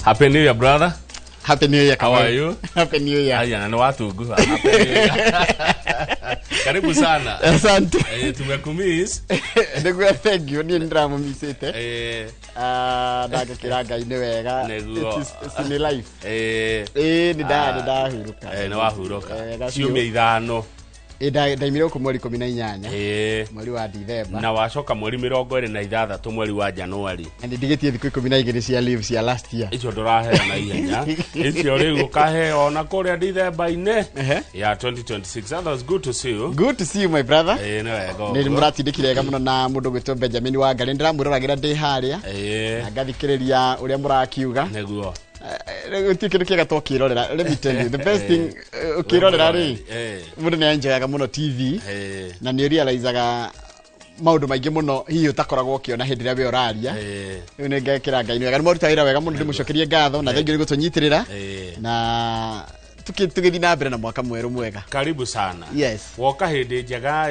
Happy New Year, brother. Happy New Year. How are you? Happy New Year. Aya, na watu gu. Happy New Year. Karibu sana. Asante. Tumekumiss. Niguo thank you. Ni ndramu misete. Daga kiraga ine wega. It's in life. Ni da huruka. Na wahuruka. Ciumia ithano. Ndaimire ku mweri 18 mweri wa December na wacoka mweri 26 mweri wa January and ndigetie thiku 12 cia leave cia last year icio ndurahe na ihenya icio riu kahe ona kuria December ine ya 2026. That was good to see you. Good to see you, my brother. No wego ni muratindikire wega muno na mundu gwitwo Benjamin wa Ngari ndiramwiragira ndi haria na ngathikiriria uria murakiuga neguo utikindu kiega tokirorera. Let me tell you the best thing ukirorera ri mundu ni enjoyaga muno TV na ni realizeaga maundu maingi muno hihi utakoragwo ukiona hindi ria we uraria riu ni ngekira Ngai ni wega ni muruta wira wega muno ndimucokerie ngatho na thengi ni gutunyitirira na tukithi na mbere na mwaka mweru mwega. Karibu sana. Yes. Woka hindi njega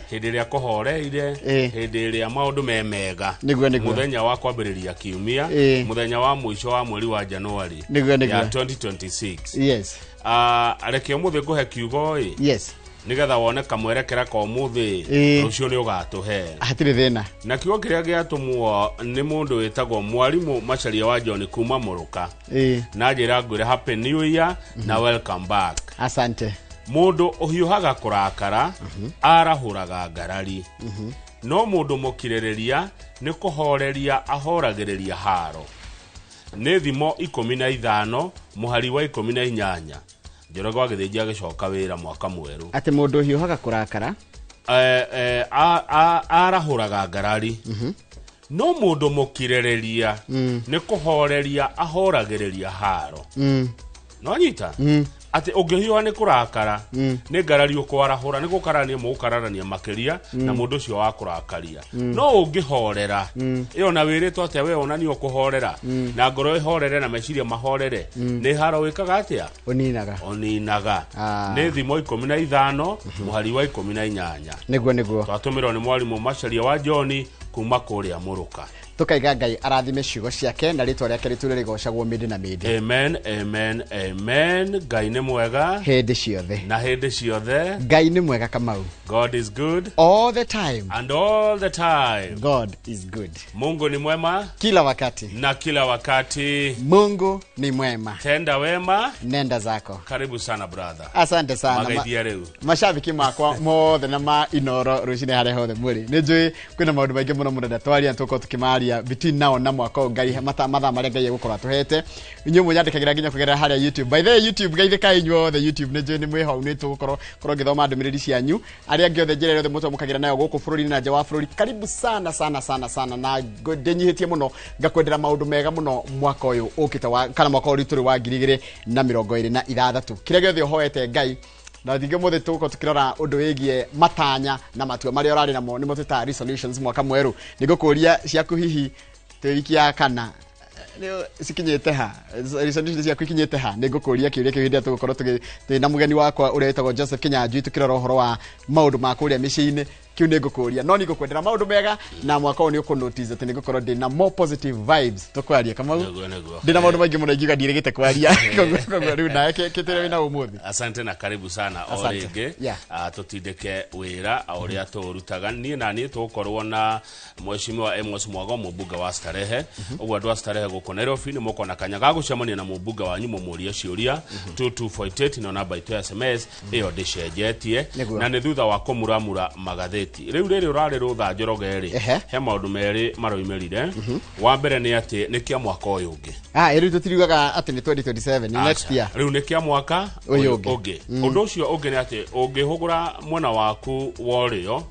hindi ria kuhoreire hindi ria maundu memega niguo muthenya wa kwambiriria kiumia muthenya wa mwisho wa mweri wa January niguo ya 2026. Yes. Areke umuthi nguhe kiugo yes nigetha wone kamwerekera ka umuthi rucio ni ugatuhe hatire thina na kiugo kiria giatumwo ni mundu witagwo mwarimu Macharia wa John kuma Muruka na njira ngwire Happy New Year na welcome back. Asante. Mundu uhiuhaga kurakara arahuraga ngarari no mundu mukirereria ni kuhoreria ahoragiriria haro ni thimo 15 muhari wa 18 njorogo agithijia gicoka wira mwaka mweru ati mundu hiuhaga kurakara arahuraga ngarari no mundu mukirereria ni kuhoreria ahoragiriria haro no nyita ati ungihiwa ni kurakara ni ngarari ukwarahura ni gukarania mukararania makiria na mundu cio wa kurakaria no ungihorera iyo na wiritwo ati we onani ukuhorera na ngoro ihorere na meciria mahorere ni haro wikaga atia oninaga ni thimo 15 muhari wa 18 niguo twatumirwo ni mwarimu Macharia wa John kuma kuria Muruka. Tukaiga Ngai arathime ciugo ciake na ritwa riake riture rigocagwo mindi na mindi. Amen, amen, amen. Ngai ni mwega hindi ciothe na hindi ciothe. Ngai ni mwega Kamau. God is good all the time and all the time. God is good. Mungu ni mwema kila wakati na kila wakati. Mungu ni mwema. Tenda wema nenda zako. Karibu sana brother. Asante sana. Magaithia riu mashabiki makwa mothe na ma inoro rucine hare hothe muri ninjui kwina maundu maingi muno muno ndatwaria tuko tukimaria between now na mwaka Ngai matha maria Ngai egukora tuhete inyu munyandikagira nginya kugerera haria YouTube. By the way, YouTube gaithika inyu the YouTube ninjui ni mwihau ni tukoro ngithoma ndumiriri cianyu aria ngiothe njira yothe muto mukagira nayo guku bururi na nja wa bururi. Karibu sana na ndenyihitie muno ngakwendera maundu mega muno mwaka uyu ukite wa kana mwaka uri turi wa 2026 kiria giothe hoete Ngai na thige mothe tuko tukirora undu wigie matanya na matua maria urari namo ni moteta resolutions mwaka mweru nigukuria ciaku hihi twiki ya kana sikinyete ha resolutions ciaku ikinyete ha nigukuria kiuria kihinda tugukorwo twina mugeni wakwa uria wetagwo Joseph Kinyanjui tukirora uhoro wa maundu ma kuria miciine kiu nigukuria no nigukwendera maundu mega na mwaka ni ukunotize ati nigukorwo ndina more positive vibes tukwaria Kamau ndina maundu maingi muno ingiuga ndirigite kwaria koguo riu na kitire wina umuthi. Asante na karibu sana orege tutindike wira uria turutaga ni na ni tukorwo na mheshimiwa Amos Mwago mubunge wa Starehe ugwa ndwa Starehe guko Nairobi ni muko na kanya gagucemania na mubunge wanyu mumuria ciuria 2248 no namba itu SMS iyo ndicenjetie na ni thutha wa kumuramura magatheti riu riri urari rutha njorogeri he maundu meri maroimerire wa mbere ni ati ni kia mwaka uyu ungi riu tutiriugaga ati ni 2027 ni next year riu ni kia mwaka uyu ungi undu ucio ungi ni ati ungihugura mwena waku worio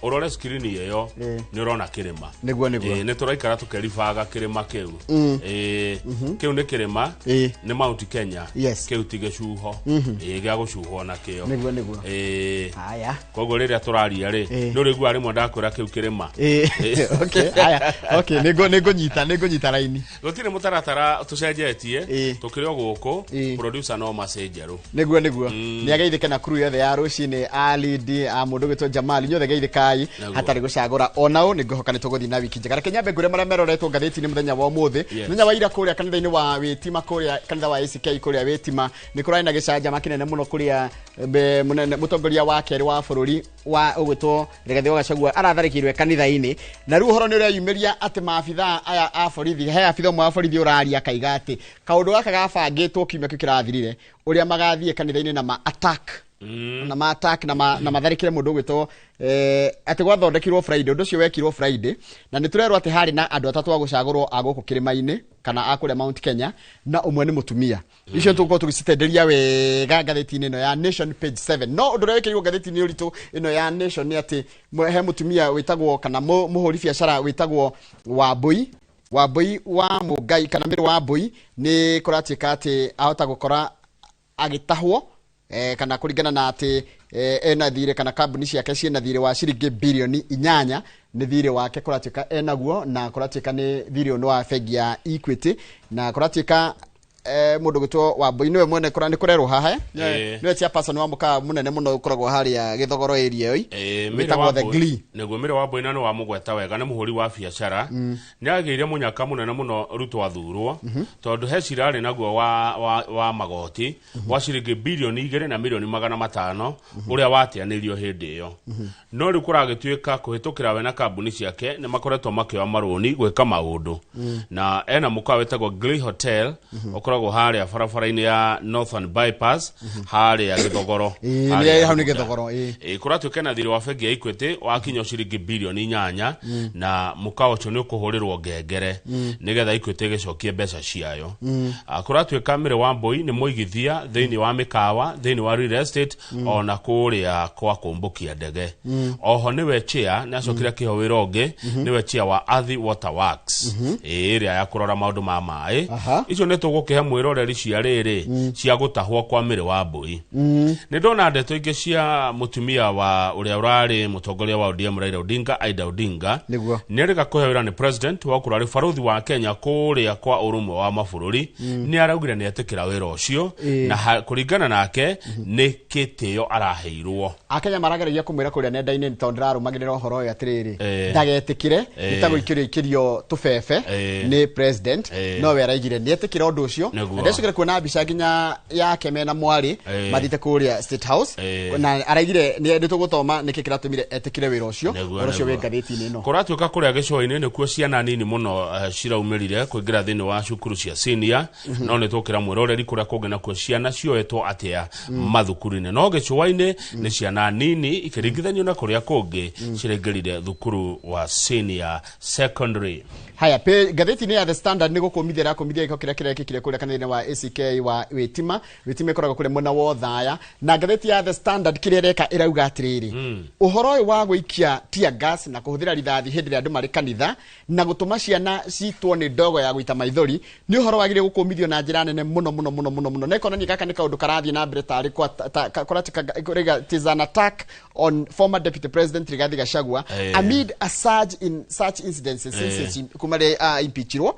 urore screen iyo ni urona kirima niguo ni turaikara tukerifaga kirima kiu kiu ni kirima ni Mount Kenya kiu tigecuho gia gucuho na kio niguo haya koguo riria turaria ri no rigwa rimwe ndakwira kiu kirima okay haya okay nego nyita raini gutire mutaratara tucenjetie tukire guku producer no message ru neguo ni ageithike na crew yothe ya rucini alidi a mundu gitwa Jamali nyothe geithikai hatari gucagura onao ningohoka ni tuguthi na wiki njega Kenyambe ngure maria meroretwo ngatheti ni muthenya wa umuthi muthenya wa ira kuria kanitha-ini wa Witima kuria kanitha wa ACK kuria Witima ni kurai na gicanja makinene muno kuria munene mutongoria wa keri wa bururi wa ugwitwo Rigathi wa Gachagua aratharikirwe kanitha-ini na riu horo ni uria yumiria ati maabitha aya a borithi he abitha mwa borithi uraria kaiga ati kaundu gaka gabangitwo kiumia kirathirire uria magathie kanitha-ini na ma attack na matharikire mundu gwitwo ati gwathondekirwo Friday undu cio wekirwo Friday na niturerwo ati hari na andu atatu a gucagurwo aguku kirima-ini kana akure Mount Kenya na umwe ni mutumia icio tuko tugicitenderia wega ngatheti-ini ino ya Nation page 7 no undu wekirwo ngatheti-ini uritu ino ya Nation ni ati he mutumia witagwo kana muhuri biacara witagwo Wambui wa Mugai kana Miri Wambui ni kuratika ati ahota gukora agitahwo kana kuringana na ati ena thire kana kambuni ciake ciena thire wa ciringi bilioni 8 ni thire wake kuratika enaguo na kuratika ni thire ono wa bengi ya Equity na kuratika mundu gitwo Wambui niwe mwene kurani kurerwo haha niwe tia person wa muka munene muno ukoragwo hari ya Githogoro area oi mitagwo the Glee neguo Miri Wambui na no wa mugweta wega ni muhuri wa biacara ni agiire munyaka munene muno ruto athurwo tondu he cirari naguo wa magoti wa ciringi bilioni 2 na milioni 500 uria watianirio hindi iyo no ri kuragituika kuhitukira we na kambuni ciake ni makoretwo makioa maroni gweka maundu na ena muka wetagwo Glee Hotel ukoragwo haria barabara-ini ya Northern Bypass haria Githogoro hau ni Githogoro kuratuika na thiri wa bengi ya Equity wa kinyo ciringi bilioni 8 na muka ucio ni ukuhurirwo ngengere nigetha Equity gicokie mbeca ciayo kuratuika Miri Wambui ni muigithia thiini wa mikawa thiini wa real estate ona kuria kwa kumbukia ndege oho niwe chair ni acokire kihowira ungi niwe chair wa Athi Water Works iria ya kurora maundu ma mai icio ni tugukihe mwiroreri cia riri cia gutahwo kwa Miri Wambui ni ndona ndeto ingi cia mutumia wa uria urari mutongoria wa ODM Raila Odinga Aida Odinga ni arega kuhewira ni president wa kurari baruthi wa Kenya kuria kwa urumwe wa mabururi ni araugire ni etikira wira ucio na kuringana nake ni kitio araheirwo akenya marageragia kumwira kuria nenda-ini tondraru magirira uhoro uyu atiriri ndagetikire itaguikirio ikirio tubebe ni president no we araigire ni etikira undu ucio ndecikire kuona mbica nginya yake mena mwari mathite kuria State House na araigire ni tugutoma niki kiratumire etikire wira ucio ucio we ngatheti-ini ino kuratuika kuria gicoi-ini nikuo ciana nini muno ciraumirire kuingira thiini wa cukuru cia senior no ni tukira mwiroreri kuria kungi nakuo ciana cioetwo atia mathukuru-ini no gicoi-ini ni ciana nini ikiringithanio na kuria kungi cirengerire thukuru wa senior secondary haya ngatheti-ini ya The Standard ni gukumithira iko kira kirekire kuria kanitha-ini wa ACK wa Witima ikoragwo kuria mwena wa Thaya na ngatheti ya The Standard kiria reka irauga atiriri uhoro uyu wa gwikia tear gas na kuhuthira rithathi hindi ria andu mari kanitha na gutuma ciana citwo ni ndogo ya guita maithori ni uhoro wagire gukumithio na njira nene muno neko nani kaka ni kaundu karathie na mbere tari kwa tizana attack on former deputy president Rigathi Gachagua amid a surge in such incidences since kumare impeachirwo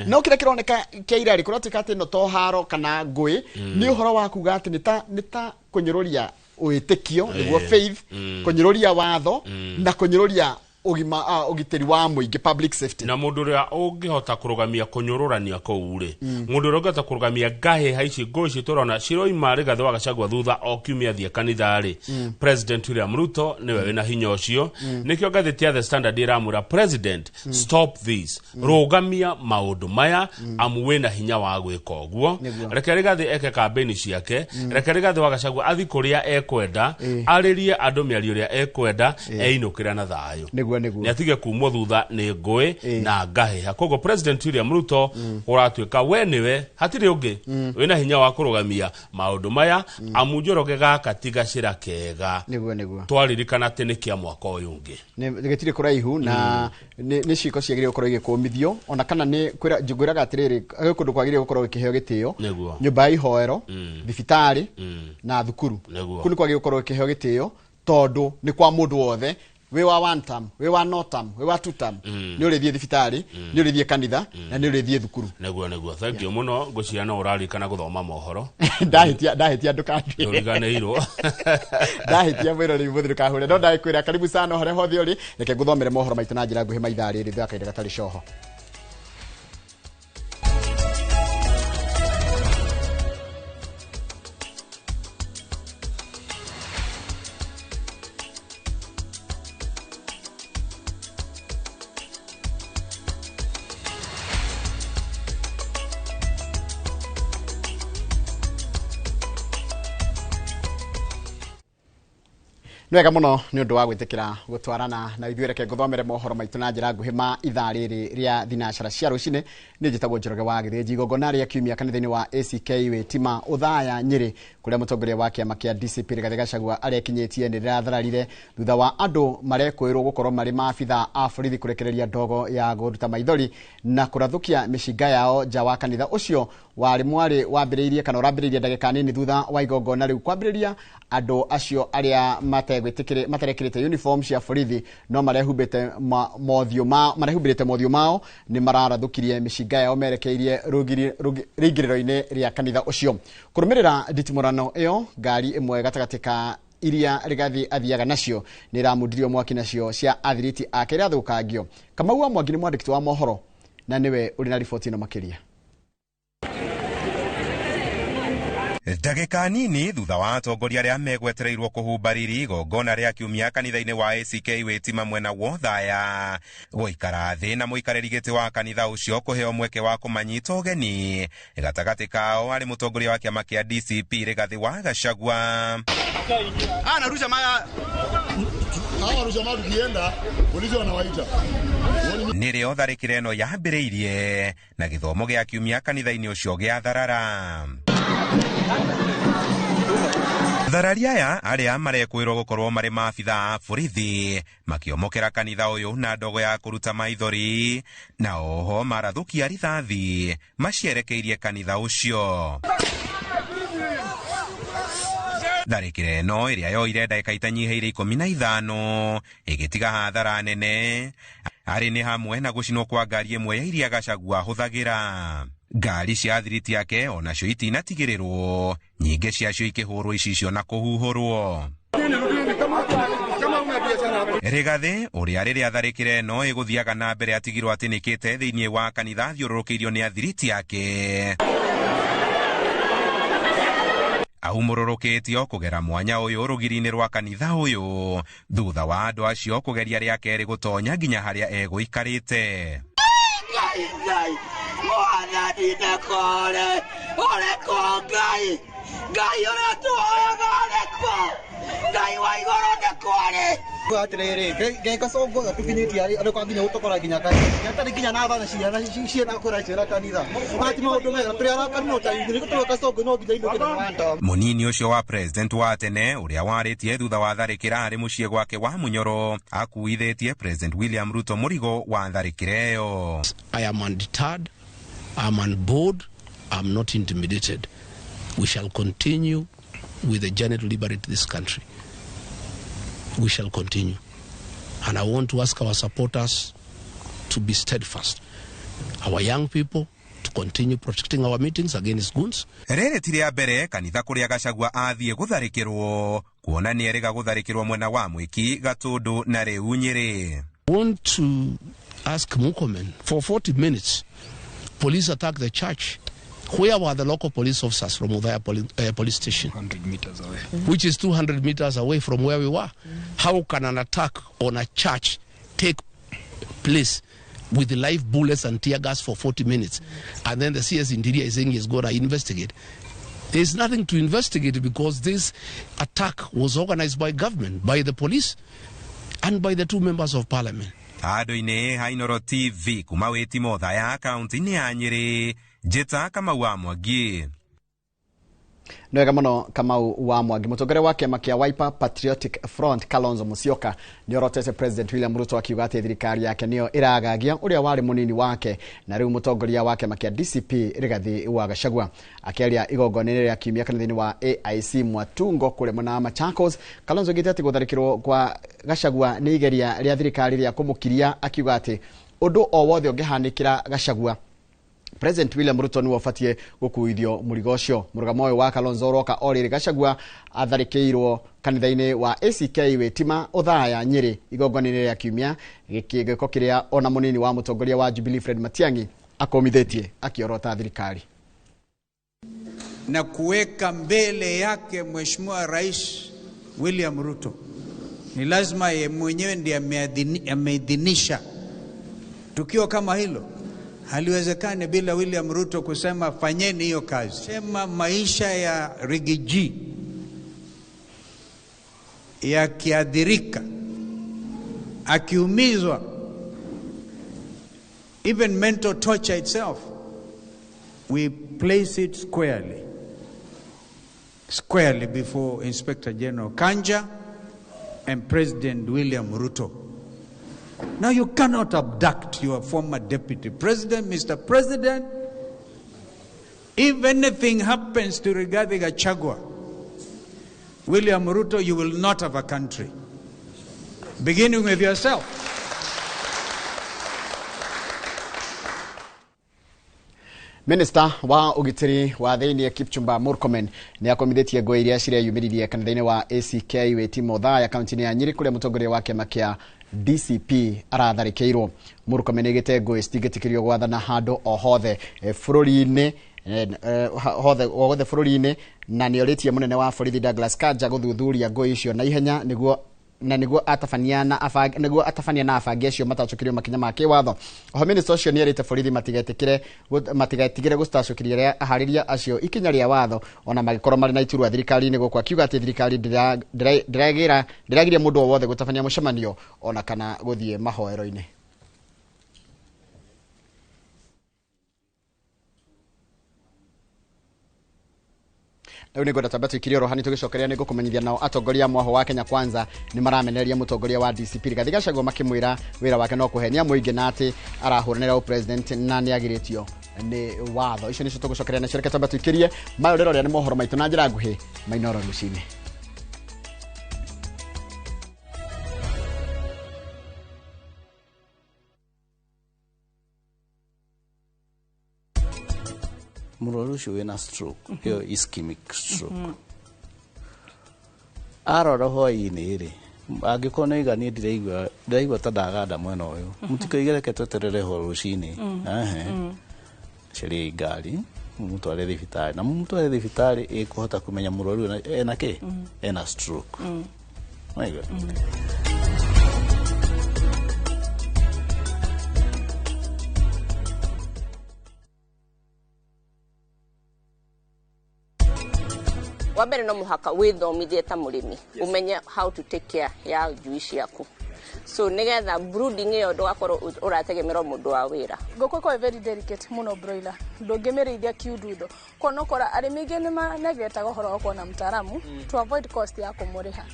no kira kironeka keirari kuratika ati no to haro kana ngui ni uhoro wa kuga ati nita kunyiroria uitikio niguo faith kunyiroria watho na kunyiroria ugiteri wa muingi public safety na mundu ria ungihota kurugamia kunyururania kou ri mundu ria ungihota kurugamia ngahe haici ngoci turona ciroima Rigathi wa Gachagua thutha o kiumia thie kanitha ri president William Ruto niwe wina hinya ucio nikio ngatheti ya The Standard iramura president stop this rugamia maundu maya amu wina hinya wa gwika uguo reke Rigathi eke kampeni ciake reke Rigathi wa Gachagua athi kuria ekwenda aririe andu miario ria ekwenda einukira na thayo ni atige kumwo thutha ni ngui na ngahe hakogo president William Ruto uratuika we niwe hatire ungi wina hinya wa kurugamia maundu maya amunjoroge gaka tigacira kega niguo twaririkana ati ni kia mwaka uyu ungi gitire kuraihu na ni ciko ciagire gukorwo igikumithio ona kana ni kwira njuguraga atiriri kundu kwagire gukorwo ikiheo gitio nyumba ihoero thibitari na thukuru kuni kwagire gukorwo ikiheo gitio tondu ni kwa mundu wothe we wa one term we wa no term we wa two term ni urithie thibitari ni urithie kanitha na ni urithie thukuru neguo thank you muno guciana urari kana guthoma mohoro ndahitia ndukandi uriganeirwo ndahitia mwiro ri muthiri kahure no ndakwira karibu sana hore hothe uri reke guthomere mohoro maitu na njira nguhi maitha riri thakaire gatari coho. Nwega muno ni undu wa gwitikira gutwarana na ithuĩ reke nguthomere mohoro maitu na njira nguhi ma ithaa rĩrĩ rĩa thinacara cia rũcinĩ. Nĩ njĩtagwo Njoroge wa Gĩthĩnji. Igongona rĩa kiumia kanitha-inĩ wa ACK Wĩtima Ũthaya Nyĩrĩ, kũrĩa mũtongoria wa kĩama kĩa DCP Rigathĩ Gachagua arekinyĩtie nĩ rĩrathararire thutha wa andũ marekwĩrwo gũkorwo marĩ maabitha a borithi kũrekereria ndogo ya gũruta maithori na kũrathũkia mĩcinga yao nja wa kanitha ũcio warĩ mwarĩ wambĩrĩirie kana ũrambĩrĩirie ndagĩka nini thutha wa igongona rĩu kwambĩrĩria. Andũ acio arĩa materekĩrĩte uniform cia borithi no marehumbĩte mothiũ mao nĩ mararathũkirie mĩcinga yao merekeirie rĩingĩrĩro-inĩ rĩa kanitha ũcio. Kũrũmĩrĩra nditimũrano ĩyo, ngari ĩmwe gatagatĩ ka iria Rigathĩ athiaga nacio nĩ ĩramundirio mwaki nacio cia athiriti ake ĩrathũkangio. Kamau wa Mwangi nĩ mwandĩki wa mohoro na nĩwe ũrĩ na riboti ĩno makĩria. Ndagĩka nini thutha wa atongoria arĩa megwetereirwo kũhumba riri igongona rĩa kiumia kanitha-inĩ wa ACK Wĩtima mwena wa Ũthaya gũikara thĩ na mũikarĩri gĩtĩ wa kanitha ũcio kũheo mweke wa kũmanyita ũgeni, gatagatĩ kao arĩ mũtongoria wa kĩama kĩa DCP Rigathĩ wa Gachagua. Nĩrĩo tharĩkĩra ĩno yambĩrĩirie na gĩthomo gĩa kiumia kanitha-inĩ ũcio gĩatharara. Thararia aya arĩa marekwĩrwo gũkorwo marĩ maabitha a borithi makiomokera kanitha ũyũ na ndogo ya kũruta maithori, na oho marathũkia rithathi macierekeirie kanitha ũcio. Tharĩkĩra ĩno ĩrĩa yoire ndagĩka itanyihĩire 15 ĩgĩtiga hathara nene arĩ nĩ hamwe na gũcinwo kwa ngari ĩmwe ya iria Gachagua hũthagĩra. Ngari cia thiriti yake onacio itinatigĩrĩrwo, nyingĩ ciacio ikĩhũrwo icicio na kũhuhũrwo. Rigathĩ ũrĩa rĩrĩa tharĩkĩra ĩno ĩgũthiaga na mbere atigirwo atĩnĩkĩte thĩinĩ wa kanitha thiũrũrũkĩirio nĩ athiriti yake. Ahumũrũrũkĩtio kũgera mwanya ũyũ rũgiri-inĩ rwa kanitha ũyũ thutha wa andũ acio kũgeria rĩa kerĩ gũtonya nginya harĩa egũikarĩte. Mwana ndinekore oreko ngai ũratuoyaga oreko ngai wa igũrũ ndekore atirĩrĩ ngekasongo tukinyĩtie arĩko nginya gũtokora nginya atarĩ nginya na thana ciana kũra ciana kanitha ati maũndũ mega tũrĩ arakanwo ta igũrũ tũkasongo no nginya indo kĩna. Mũnini ũcio wa president wa tene ũrĩa warĩtie thutha wa tharĩkĩra arĩ mũciĩ gwake wa Munyoro akuithĩtie President William Ruto mũrigo wa tharĩkĩra ĩyo. I am undeterred, I'm on board, I'm not intimidated. We shall continue with the journey to liberate this country. We shall continue. And I want to ask our supporters to be steadfast. Our young people to continue protecting our meetings against goons. Rĩrĩ ti rĩa mbere kanitha kũrĩa Gachagua athiĩ gũtharĩkĩrwo, kuona nĩ erĩga gũtharĩkĩrwo mwena wa Mwiki, Gatũndũ na rĩu Nyĩrĩ. I want to ask Murkomen, for 40 minutes, police attacked the church. Where were the local police officers from Uthaya police station? 100 meters away. Which is 200 meters away from where we were. How can an attack on a church take place with live bullets and tear gas for 40 minutes? And then the CS Interior is saying he's going to investigate. There's nothing to investigate because this attack was organized by government, by the police, and by the two members of parliament. Handũ-inĩ ha Inooro TV kuma Wĩtima Ũthaya kaunti-inĩ ya Nyĩrĩ, njĩta Kamau wa Mwangi. Nwega muno Kamau wa Mwangi mutongere wake makia Wiper Patriotic Front Kalonzo Musyoka ni orotete President William Ruto akiuga ati thirikari yake niyo iragagia uria wari munini wake na riu mutongoria wake makia DCP Rigathi wa Gachagua akeria igongone ria kiumia kanithini wa AIC Mwatungo kule mwana Machakos. Kalonzo gite ati gutharikirwo kwa Gachagua ni igeria ria thirikari ria kumukiria akiuga ati undu o wothe ungihanikira Gachagua President William Ruto ni wafatie gukuithio murigo ucio. Murugamo wa Kalonzo roka orire Gachagua atharikirwo kanithaini wa ACK Wetima Uthaya Nyeri igongone ya kiumia gikigeko kiria ona munini wa mutongoria wa Jubilee Fred Matiang'i akomithetie akiorota thirikari na kuweka mbele yake Mheshimiwa Rais William Ruto. Ni lazima yeye mwenyewe ndiye ameidhinisha tukio kama hilo. Haliwezekani bila William Ruto kusema fanyeni hiyo kazi. Sema maisha ya Rigiji yakiadhirika, akiumizwa, even mental torture itself, we place it squarely before Inspector General Kanja and President William Ruto. Now you cannot abduct your former deputy president, Mr. President. If anything happens to Rigathi Gachagua, William Ruto, you will not have a country. Beginning with yourself. Minister wa ugitiri wa thiini Kipchumba Murkomen ni akomithetie ngo iria ciria yumiririe kanithaini wa ACK Wetima Uthaya kaunti ya Nyeri kuria mutongoria wake makia DCP aratharikirwo. Murkomen igite ngo istigitikirio gwathana handu o hothe bururi-ini hothe bururi-ini na ni oritie munene wa borithi Douglas Kanja guthuthuria ngo icio na ihenya niguo atafania na afangia cio matacokirio makinya ma kiwatho. Oho minister ucio ni erite borithi matigetigire gustacokiria ahariria acio ikinya ria watho ona magikorwo mari na iturwa thirikari ni gukwa kiuga ati thirikari ndiragiria mundu o wothe gutafania mucemanio ona kana guthie mahoero-ini. Leo ni goda tabatu ikirio rohani tugicokeria ni gukumenyithia nao atongoria mwaho wa Kenya Kwanza ni maramenereria mutongoria wa DCP Rigathi Gachagua makimwira wira wake no kuhenia muingi na ati arahuranira president na ni agiritio ni watho. Icio nicio tugucokeria na shirika tabatu ikirie mayo rero ni mohoro maitu na njira nguhi mainoro rucini. Murwaru ucio wina stroke hiyo ischemic stroke arora hoi-ini ri angikona igani ndiraigua ta ndaganda mwena uyu mutikoigereke tweterere ho rucini ceri ngari mutware thibitari na mutware thibitari ikuhota kumenya murwaru ena ki ena stroke maiga Wabere no muhaka withomithie ta murimi umenye how to take care ya njui ciaku. So nigetha brooding iyo ndugakorwo urategemera mundu wa wira. Ngũkũ ko very delicate muno broiler. Ndũngĩmĩrĩithia kiududo. Konokora arĩmi aingĩ nĩ manegetaga ũhoro wa kuona mtaaramu to avoid cost ya kũmũrĩha.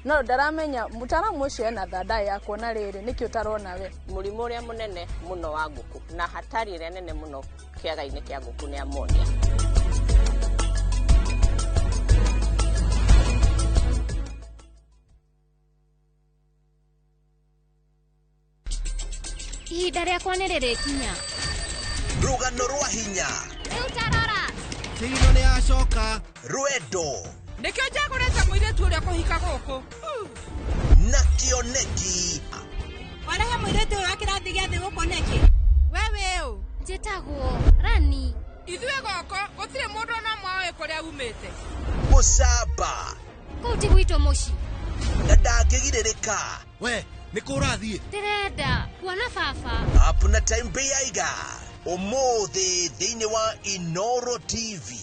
No ndaramenya mtaaramu ũcio ena thanda ya kuona rĩrĩ nĩkĩ ũtarona we. Mũrimũ ũrĩa mũnene muno wa ngũkũ na hatari ĩrĩa nene muno kĩaga-inĩ kĩa ngũkũ nĩ ammonia. Ihinda rĩakwa nĩ rĩrĩkinya. Rũgano rwa hinya. Rĩu tarora. Tigino nĩ acoka. Rwendo. Nĩkĩo njagũrĩte mũirĩtu ũrĩa kũhika gũkũ. Na kĩoneki. Warehe mũirĩtu ũyũ wa kĩrathi gĩa thĩ gũkũ nĩkĩ? Wewe ũ. Njĩtagwo Rani. Ithuĩ gũkũ gũtirĩ mũndũ ona mwaĩ kũrĩa umĩte. Mũcamba. Kũu ti gwitũ mũciĩ. Na ndangĩgirĩrĩka. We. Nikurathiĩ ndirenda kuona baba Apuna time beiga umuthi thĩinĩ wa Inoro TV.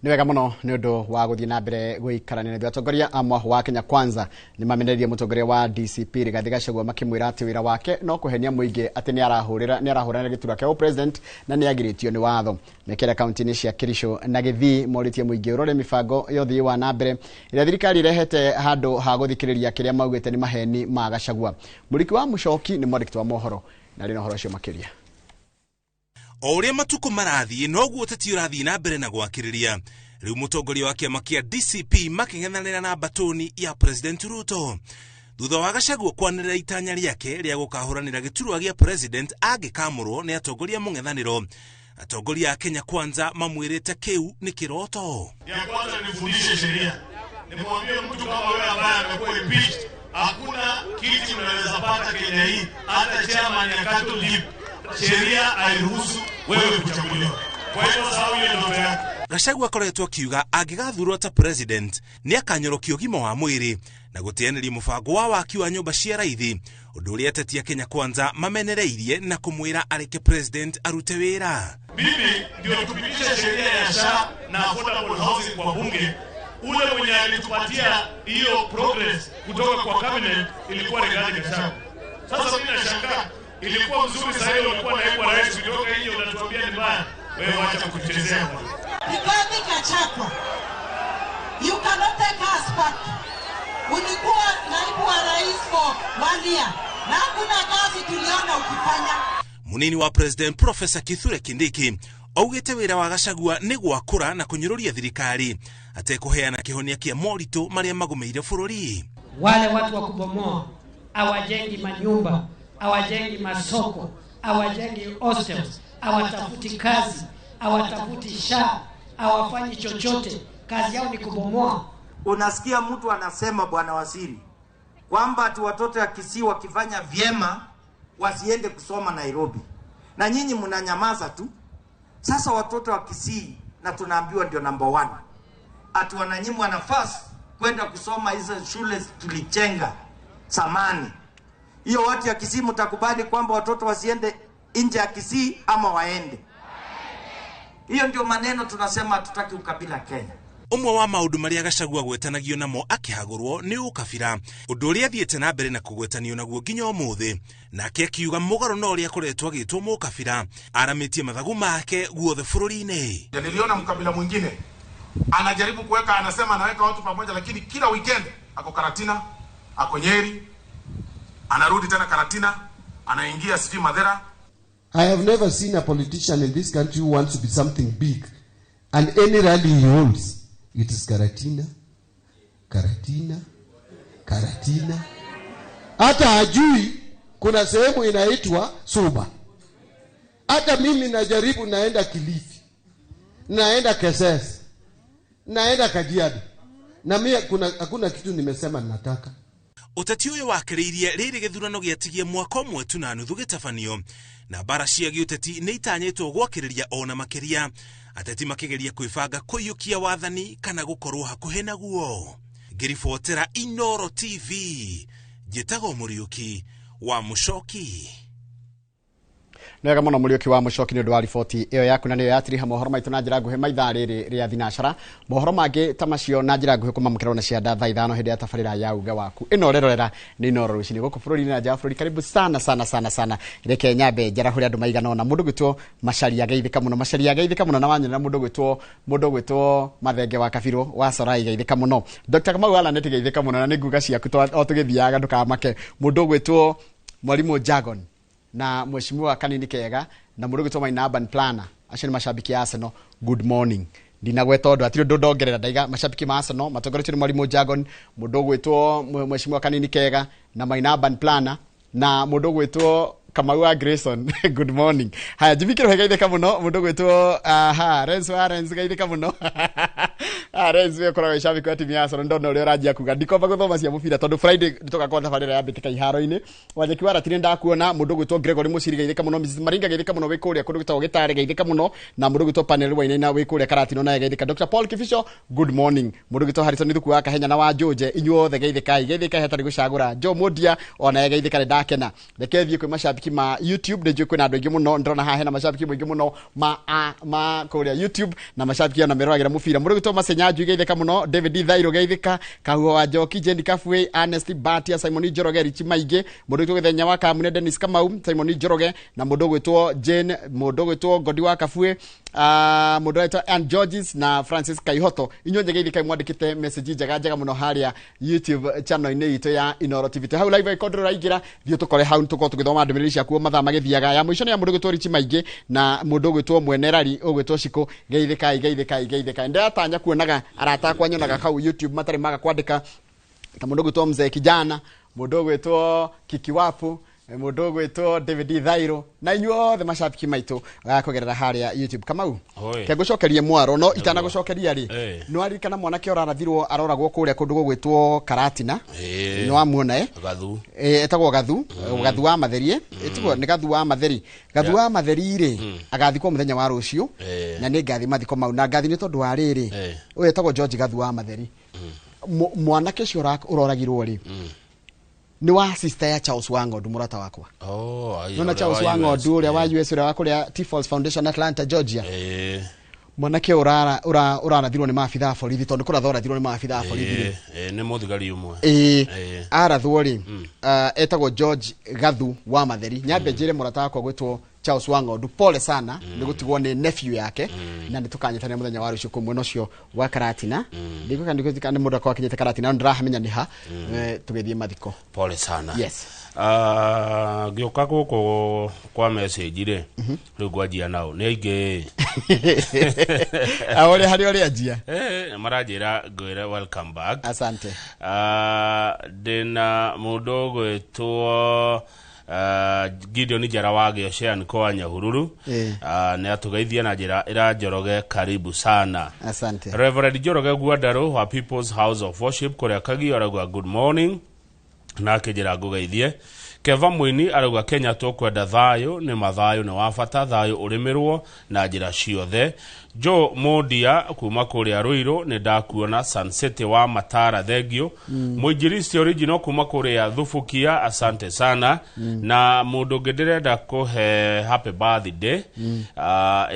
Ni wega muno ni undu wa guthii na mbere guikarania na atongoria amwe wa Kenya Kwanza ni mamenererie mutongoria wa DCP Rigathi Gachagua makimwira ati wira wake no kuhenia muingi ati ni arahurana gitura kia president na ni agiritio ni watho mekera county cia Kirisho na Githii moritie muingi urore mibango yothi wa na mbere ira thirikari rehete handu ha guthikiriria kiria maugite ni maheni ma Gachagua. Muriki wa Muchoki ni mwandiki wa mohoro na rino horo cio makiria. O uria matuko marathie noguo uteti urathie na mbere na gwakiriria. Riu mutongoria wa kiama kia DCP making'ethanira na batoni ya President Ruto. Thutha wa Gachagua kwanirira itanya riake ria gukahuranira giturwa gia president agikamurwo ni atongoria mung'ethaniro. Atongoria a Kenya Kwanza mamwirite kiu ni kiroto. Ya kwanza nifundishe sheria. Nimwambie mtu kama wewe ambaye amekuwa impeached, hakuna kiti unaweza pata Kenya hii hata chairman ya Cattle Dip. Sheria hairuhusu wewe kuchaguliwa. Kwa hiyo sawa hiyo ndio yake. Gachagua akoretwo akiuga angigathurwo ta president ni akanyorokio gima wa mwiri na gutianiria mubango wa waki wa nyumba cia raithi, undu uria ateti a Kenya Kwanza mamenereirie na kumwira areke president arute wira. Mimi ndio tupitisha sheria ya SHA na affordable housing kwa bunge. Ule mwenye alitupatia hiyo progress kutoka kwa cabinet ilikuwa Rigathi Gachagua. Sasa mimi nashangaa, ilikuwa mzuri sasa hiyo ulikuwa naibu wa rais kutoka hiyo unatuambia ni mbaya. Wewe acha kuchezea bwana. Rigathi Gachagua, you cannot take us back. Ulikuwa naibu wa rais for 1 year na kuna kazi tuliona ukifanya. Munini wa president Professor Kithure Kindiki augite wira wa Gachagua ni gwakura na kunyururia thirikari atekuheana kihonia kia morito maria magumeire bururi. Wale watu wa kubomoa awajengi manyumba, awajengi masoko, awajengi hostels, awatafuti kazi, awatafuti SHA, awafanyi chochote, kazi yao ni kubomoa. Unasikia mtu anasema bwana waziri kwamba ati watoto wa Kisii wakifanya vyema wasiende kusoma Nairobi, na nyinyi mnanyamaza tu. Sasa watoto wa Kisii na tunaambiwa ndio number 1, ati wananyimwa nafasi kwenda kusoma hizo shule tulichenga samani. Hiyo watu ya Kisii mtakubali kwamba watoto wasiende nje ya Kisii ama waende? Hiyo ndio maneno tunasema tutaki ukabila Kenya. Umwe wa maundu maria Gachagua gwetanagio namo akihagurwo ni ukabira, undu uria thiete na mbere na kugwetanio naguo nginya umuthi, nake akiuga mugaro no uria koretwo agitwo mukabira aramitie mathagu make guothe bururi-ini. Niliona mkabila mwingine anajaribu kuweka, anasema anaweka watu pamoja, lakini kila weekend ako Karatina, ako Nyeri, anarudi tena Karatina, anaingia sijui Madera. I have never seen a politician in this country who wants to be something big, and any rally he holds, it is Karatina, Karatina, Karatina. Hata hajui kuna sehemu inaitwa Suba. Hata mimi najaribu, naenda Kilifi, naenda Keses, naenda Kajiado, na mimi hakuna kitu nimesema ninataka. Uteti uyu wakiriirie riri githurano giatigie mwaka umwe tu na nuthu gitafanio, na bara cia giuteti ni itanyitwo gwakiriria ona makiria, ateti makigeria kwibanga kuyukia wathani kana gukorwo hakuhe naguo. Ngiribotera Inoro TV, Njĩtagwo Mũriũki wa Muchoki. Nega muno Mũriũki wa Muchoki ni undu wa riboti iyo yaku, na niyo yatiriha mohoro maitu na njira nguhe maithaa riri ria thinacara. Mohoro mangi ta macio na njira nguhe kumamukira na cianda thaa 5 hindi ya tabarira ya uga waku. Ino rerorera ni Inoro rucini guku bururi na nja bururi. Karibu sana reke nyambe njara huri andu maigana ona mundu gwitwo Macharia geithika muno na wanyina mundu gwitwo Mathenge wa Kabiro wa Sorai geithika muno. Dr. Kamau ala neti geithika muno na ninguga ciaku o tugithiaga ndukamake. Mundu gwitwo Mwalimu Jagon na Mheshimiwa Kanini Kega na mundu gwitwo Maina Urban Planner, acio ni mashabiki ya Arsenal. Good morning. Ndinagweta undu atiri ndongerera ndaiga mashabiki ma Arsenal matongoretio ni Mwalimu Jagon, mundu gwitwo Mheshimiwa Kanini Kega na Maina Urban Planner na mundu gwitwo Kamau wa Grayson. Good morning. Haya, jibikiro geithika muno mundu gwitwo Renzo geithika muno. Renzi koragwo icabiki wa timu ya Arsenal ndona uria urajia kuga ndikomba guthoma cia mubira tondu Friday tugakorwo thabarira yabitika iharo-ini wanyeki wa ratire ndakuona mundu gwitwo Gregory Muciri geithika muno Mrs Maringa geithika muno wikuria kundu gitagwo Gitare geithika muno na mundu gwitwo Panel Wainaina wikuria Karatino na geithika Dr Paul Kifisho good morning mundu gwitwo Harrison Thuku wa Kahenya na wa Joje inyuothe geithika hetari gucagura Jo Modia ona geithika ndakena rekethie kwi macabiki ma YouTube ndeje kwina andu aingi muno ndrona hahe na macabiki maingi muno ma kuria YouTube na macabiki na meroragira mubira mundu gwitwo Masenya geithika muno David Thairo geithika Kahuo wa Njoki Jendi Kafwe Ernest Batia Simon Njoroge Richi Maige mundu gwitwo Thenya wa Kamune Dennis Kamau Simon Njoroge na mundu gwitwo Jane mundu gwitwo Godi wa Kafwe mundu gwitwo Ann Georges na Francis Kaihoto inyonye geithika mwandikite message njega muno haria YouTube channel-ini itu ya Inoro TV hau live ikondo raigira thio tukore hau tuko tugithoma ndumiriri cia kuo mathaa magithiaga ya mwisho ni ya mundu gwitwo Richi Maige na mundu gwitwo Mwenerari ugwitwo Shiko geithika ndatanya kuonaga arata kwa nyonaga kau YouTube matari maga kwandika ta mundu gwitwo Mzee Kijana mundu gwitwo Kikiwapu mundu gwitwo David Thairo na inyuothe macabiki maitu gakugerera haria YouTube Kamau ke gucokerie mwaro no itana gucokeria ri no arikana mwanake orarathirwo aroragwo kuria kundu gwitwo Karatina no amuona Gathu etagwo Gathu wa Matheri etagwo ni Gathu wa Matheri Gathu wa Matheri ri agathikwo muthenya wa rucio na ni ngathi mathiko mau na ngathi ni tondu wa riri uyu etagwo George Gathu wa Matheri mwanake cio uroragirwo ri ni wa sister ya Charles Wangodu murata wakwa nona Charles Wangodu uria wa US uria wa kuria T-Falls Foundation Atlanta Georgia mwanake urarathirwo ni maabitha borithi tondu kurathirathirwo ni maabitha borithi ni muthigari umwe arathwo ri etagwo George Gathu wa Matheri nyambe njire murata wakwa gwitwo Charles Wangodu pole sana ni gutigwo ni nephew yake na nitukanyitania muthenya wa rucio kumwe nocio wa Karatina ndiko kandi mundu kwa kinyete Karatina ndirahamenya ni ha tugethie mathiko pole sana yes gioka guko kwa message ri riu gwajia nao ni aingi awole hari ori ajia marajira gwira welcome back asante dena mundu gwitwo Gideon Jarawage Ocean kwa Nyahururu ni atugeithia na njira iranjoroge karibu sana asante Reverend Joroge Guadaro wa People's House of Worship kuria kagi aragwa good morning na kijira gugeithie Keva Mwini aragwa Kenya tukwenda thayo ni mathayo ni wafata thayo urimirwo na njira ciothe Jo Modia kuma kuria Ruiro ni ndakuona Sunset wa Matara thegio Muinjiristi original kuma kuria Thufukia asante sana na mundu ngidirenda kuhe happy birthday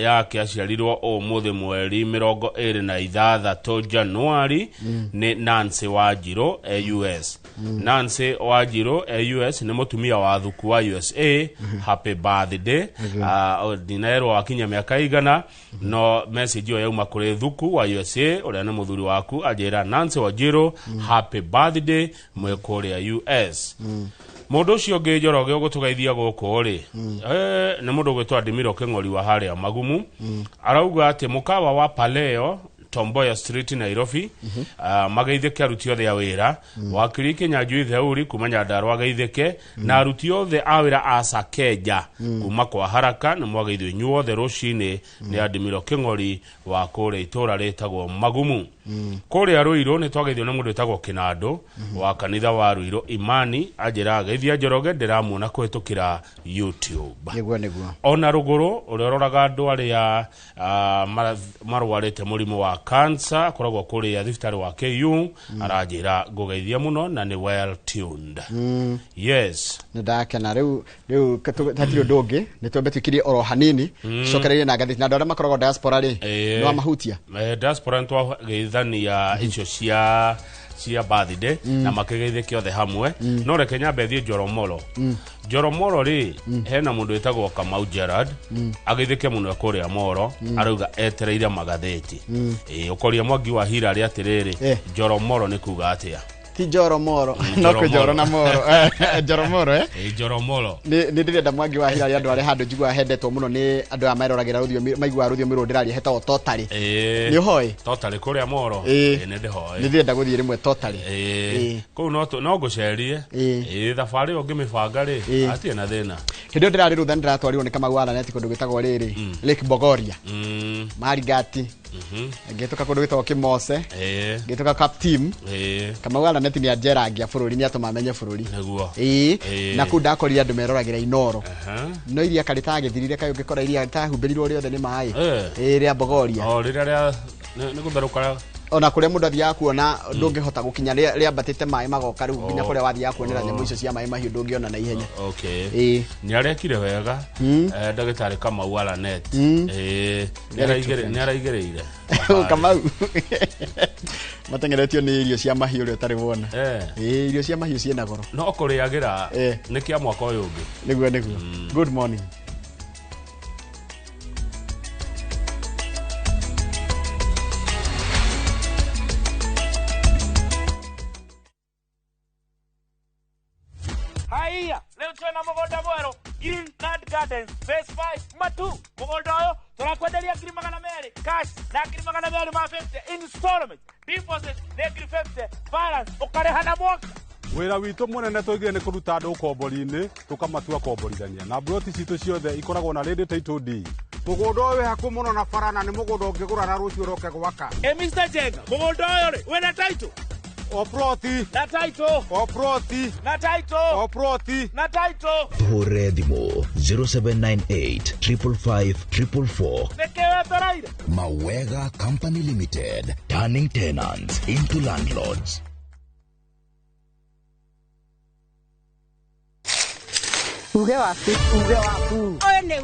yake aciarirwo umuthi mweri 26 January ni Nancy Wajiro US Nancy Wajiro US ni mutumia wa Thuku wa USA happy birthday dinaero wakinya miaka igana no message yo yauma kuri Thuku wa USA uria ni muthuri waku ajira Nancy Wajiro happy birthday mwekore ya US mundu ucio ngijoroge ugutugeithia guku ri ni mundu gwitwa Adimiro Keng'ori wa haria Magumu arauga ati mukawa wa Paleo Tomboya Street Nairobi mageithike aruti othe a wira wakiri Kinyanjui Theuri kumanya Ndarwa geithike na aruti othe a wira a Sakeja kuma kwa haraka na mwageithio nyuothe rucini ni Adimiro Keng'ori wa kure itura retagwo Magumu kure Ruiro ni twageithio na mundu etagwo Kinando wa kanitha wa Ruiro Imani ajira geithia Njoroge ndiramuona kuhitukira YouTube niguo ona ruguru urororaga andu aria marwarite murimu wa cancer koragwo kuri ya thiftari wa KU arajira gugeithia muno na ni well tuned yes ndakena riu tatiro doge ni twambe twikirie oro hanini cokereire na ngathi na ndora makoragwo diaspora ri no mahutia diaspora ntwa geithania icio cia birthday na makegeithike othe hamwe no reke nyambe thie Joromoro ri hena mundu etagwo Kamau Gerard ageithike muno kuri Moro arauga etereire magatheti ukoria Mwangi wa Hira ri atiriri Joromoro ni kuga atia ti Joromoro no ko Joro na Moro Joromoro Joromoro ni ndirenda Mwangi wa Hira ri andu ari handu njigwa hendetwo muno ni andu a mairoragera ruthio maigwa ruthio miro ndirari hetagwo Totally ni hoi Totally kuri Moro ni ndihoi ni ndirenda guthie rimwe Totally ko no gucerie thabari onge mibanga ri atie na thina hindio ndirari rutha ndiratwarirwo ni Kamau Wala neti kundu gitagwo riri Lake Bogoria Marigati ngĩtũka kũndũ gwĩtagwo Kĩmose, ngĩtũka Captain, Kamau Alanet nĩ anjeragia bũrũri nĩ atũma amenye bũrũri. Na kũu ndakorire andũ meroragĩra Inoro. No iria karĩta gĩthirire kayo ngĩkora iria rĩtahumbĩrirwo rĩothe nĩ maĩ. Rĩa Bogoria. Rĩrĩa nĩ gũtherũka ona kuria mundu athiaga kuona ndungihota gukinya riambatite mai magoka riu nginya kuria wathiaga kuonera nyamũ icio cia mai mahiũ ndungiona na ihenya. Ni arekire wega ndagĩtarĩ Kamau Alanet ni araigereire Kamau matengeretio ni irio cia mahiũ uri utari wona irio cia mahiũ ciena goro no kuriagira ni kia mwaka uyu ungi niguo good morning. Haya, leo tuna mugunda mweru Green Land Gardens Phase 5 Matu. Mugunda uyu turakwenderia ngiri magana meri cash na ngiri magana meri ma 50 installment deposit na ngiri 50 balance ukareha na mwaka. Wira witu munene twigire ni kuruta andu ukombori-ini tukamatua komborithania na broti citu ciothe ikoragwo na ready title deed. Mugunda uyu haku muno na farana ni mugunda ungigura na rucio roke gwaka. Mr. Jenga, mugunda uyu ri wina title Oproti na title Oproti na title Oproti na title Hore Dimo 0798 555 444. Nekewe taraire Mawega Company Limited, turning tenants into landlords. Uge waku oyo ni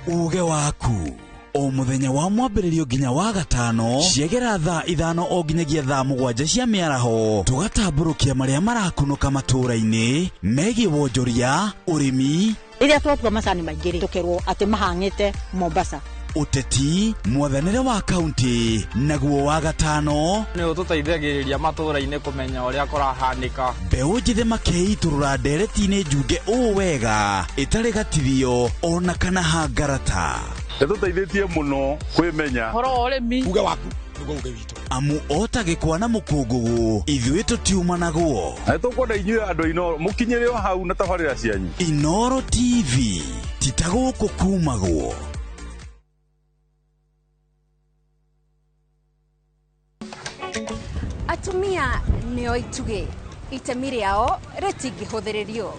uge waku o muthenya wa mwambĩrĩrio nginya wa gatano ciegera thaa 5 o nginyagia thaa 7 cia mĩaraho tugatambũrũkia marĩa marakunũka matũũra-inĩ megiĩ wonjoria ũrĩmi rĩrĩa twatua macani maingĩ tũkerwo atĩ mahang'ĩte Mombasa uteti mwathanĩre wa kaunti naguo wa gatano nĩ ũtũteithagĩrĩria matũũra-inĩ kũmenya ũrĩa kũrahanĩka mbeũ njĩthĩ makeitũrũra ndereti-inĩ njunge ũũ wega ĩtarĩ gatithio ona kana hangarata Nĩtũteithĩtie mũno kwĩmenya horo ũrĩmi uge waku nĩguo uge witũ amu otagĩkwa na mũkũngũgũ ithuĩ tũtiumanagwo na nĩtũkwenda inyuĩ andũ Inoro mũkinyĩre o hau na tabarĩra cianyu. Inoro TV titagũkũ kumagwo. Atumia nĩo ituge itemi rĩao rĩtingĩhũthĩrĩrio